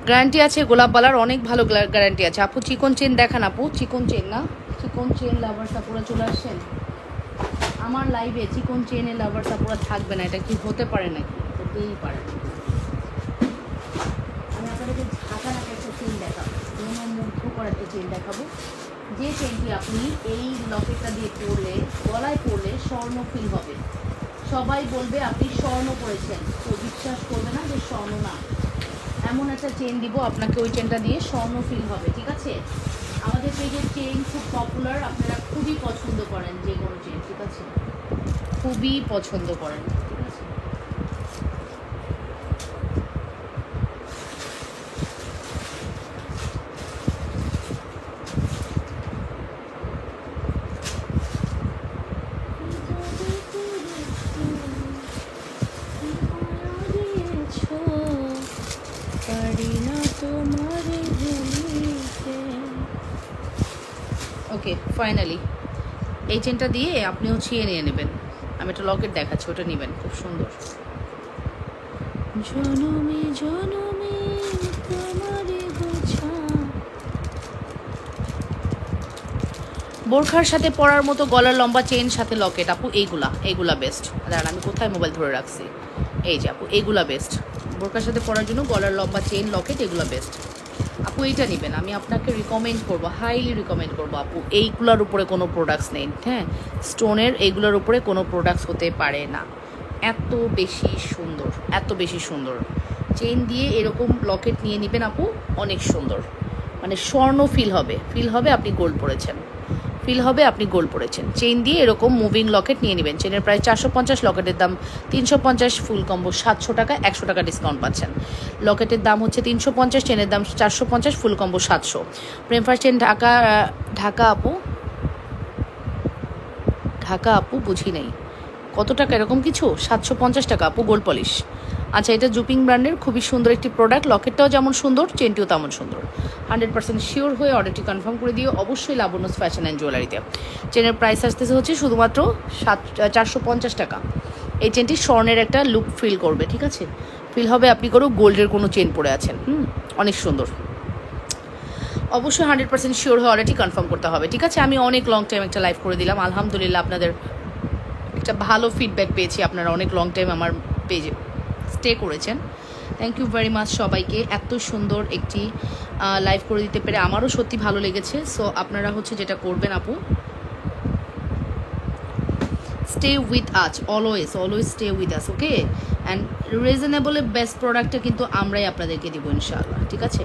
গ্যারান্টি আছে গোলাপবালার, অনেক ভালো গ্যারান্টি আছে আপু। চিকন চেন দেখান আপু, চিকন চেন না, চিকন চেন লাভার্স আপুরা চলে আসছেন আমার লাইভে। চিকন চেনের লাভার্স আপুরা থাকবে না, এটা কি হতে পারে নাকি? হতেই পারে। আমি আপনাদেরকে চেন দেখাবো, যে চেনটি আপনি এই লকেটটা দিয়ে পরলে, গলায় পরলে স্বর্ণ ফিল হবে। সবাই বলবে আপনি স্বর্ণ পরেছেন, কেউ বিশ্বাস করবে না যে স্বর্ণ না। এমন একটা চেন দিব আপনাকে, ওই চেনটা দিয়ে স্বর্ণ ফিল হবে, ঠিক আছে? আমাদের পেজের চেন খুব পপুলার, আপনারা খুবই পছন্দ করেন যে কোনো চেন, ঠিক আছে? খুবই পছন্দ করেন, ঠিক আছে? ওকে, ফাইনালি এই চেনটা দিয়ে আপনি হচ্ছে নিয়ে নেবেন। আমি একটা লকেট দেখাচ্ছি, ওটা নেবেন, খুব সুন্দর। জনমে জনমে তোমারে গোছা, বোরখার সাথে পরার মতো গলার লম্বা চেন সাথে লকেট আপু, এইগুলা বেস্ট। দাঁড়ান, আমি কোথায় মোবাইল ধরে রাখছি, এই যে আপু এইগুলা বেস্ট। বোরখার সাথে পরার জন্য গলার লম্বা চেন লকেট এগুলো বেস্ট আপু, এইটা নেবেন। আমি আপনাকে রিকমেন্ড করবো, হাইলি রিকমেন্ড করবো আপু। এইগুলোর উপরে কোনো প্রোডাক্টস নেই, হ্যাঁ, স্টোনের এইগুলোর উপরে কোনো প্রোডাক্টস হতে পারে না। এত বেশি সুন্দর, এত বেশি সুন্দর। চেন দিয়ে এরকম লকেট নিয়ে নেবেন আপু, অনেক সুন্দর, মানে স্বর্ণ ফিল হবে আপনি গোল্ড পরেছেন, চেন দিয়ে এরকম মুভিং লকেট নিয়ে নেবেন। চেনের প্রায় 450, লকেটের দাম 350, ফুল কম্বো 700 টাকা, 100 টাকা ডিসকাউন্ট পাচ্ছেন। লকেটের দাম হচ্ছে 350, চেনের দাম 450, ফুল কম্বো 700। প্রেমফার চেন ঢাকা আপু বুঝি নেই কত টাকা, এরকম কিছু 750 টাকা আপু, গোল্ড পলিশ। আচ্ছা, এটা জুপিং ব্র্যান্ডের খুবই সুন্দর একটি প্রোডাক্ট, লকেটটাও যেমন সুন্দর, চেনটিও তেমন সুন্দর। 100% শিওর হয়ে অর্ডারটি কনফার্ম করে দিও অবশ্যই লাবণ্যস ফ্যাশন অ্যান্ড জুয়েলারিতে। চেনের প্রাইস আসতেছে হচ্ছে শুধুমাত্র 450 টাকা। এই চেনটি স্বর্ণের একটা লুক ফিল করবে, ঠিক আছে? ফিল হবে আপনি কোনো গোল্ডের কোনো চেন পরে আছেন, অনেক সুন্দর। অবশ্যই 100% শিওর হয়ে অর্ডারটি কনফার্ম করতে হবে, ঠিক আছে? আমি অনেক লং টাইম একটা লাইভ করে দিলাম, আলহামদুলিল্লাহ আপনাদের একটা ভালো ফিডব্যাক পেয়েছি, আপনারা অনেক লং টাইম আমার পেজে স্টে করেছেন। থ্যাংক ইউ ভেরি মাচ সবাইকে, এত সুন্দর একটি লাইভ করে দিতে পেরে আমারও সত্যি ভালো লেগেছে। সো আপনারা হচ্ছে যেটা করবেন আপু, stay with us, always stay with us, okay? And reasonable best প্রোডাক্টটা কিন্তু আমরাই আপনাদেরকে দিব ইনশাআল্লাহ, ঠিক আছে?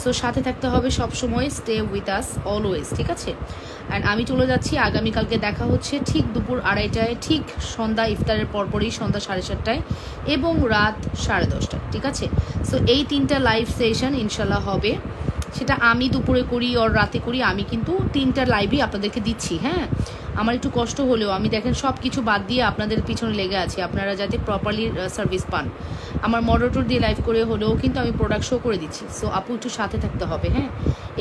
সো সাথে থাকতে হবে সবসময়, স্টে উইথ আস অলওয়েজ, ঠিক আছে? অ্যান্ড আমি চলে যাচ্ছি, আগামীকালকে দেখা হচ্ছে ঠিক দুপুর 2:30টায়, ঠিক সন্ধ্যা ইফতারের পরপরই, সন্ধ্যা 7:30টায় এবং রাত 10:30টায়, ঠিক আছে? সো এই 3টা লাইভ সেশন ইনশাল্লাহ হবে, সেটা আমি দুপুরে করি আর রাতে করি, আমি কিন্তু 3টা লাইভই আপনাদেরকে দিচ্ছি, হ্যাঁ? আমার একটু কষ্ট হলেও আমি দেখেন সব কিছু বাদ দিয়ে আপনাদের পিছনে লেগে আছি, আপনারা যাতে প্রপারলি সার্ভিস পান। আমার মডারেটর দিয়ে লাইভ করে হলেও কিন্তু আমি প্রোডাক্ট শো করে দিচ্ছি। সো আপু একটু সাথে থাকতে হবে, হ্যাঁ,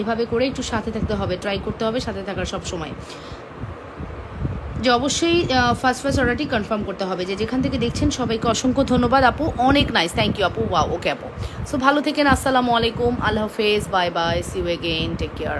এভাবে করে একটু সাথে থাকতে হবে, ট্রাই করতে হবে সাথে থাকার সব সময়। যে অবশ্যই ফার্স্ট অর্ডারটি কনফার্ম করতে হবে। যে যেখান থেকে দেখছেন সবাইকে অসংখ্য ধন্যবাদ আপু, অনেক নাইস, থ্যাংক ইউ আপু, ওয়াও, ওকে আপু। সো ভালো থেকেন, আসসালামু আলাইকুম, আল্লাহ হাফেজ, bye bye, see you again, take care.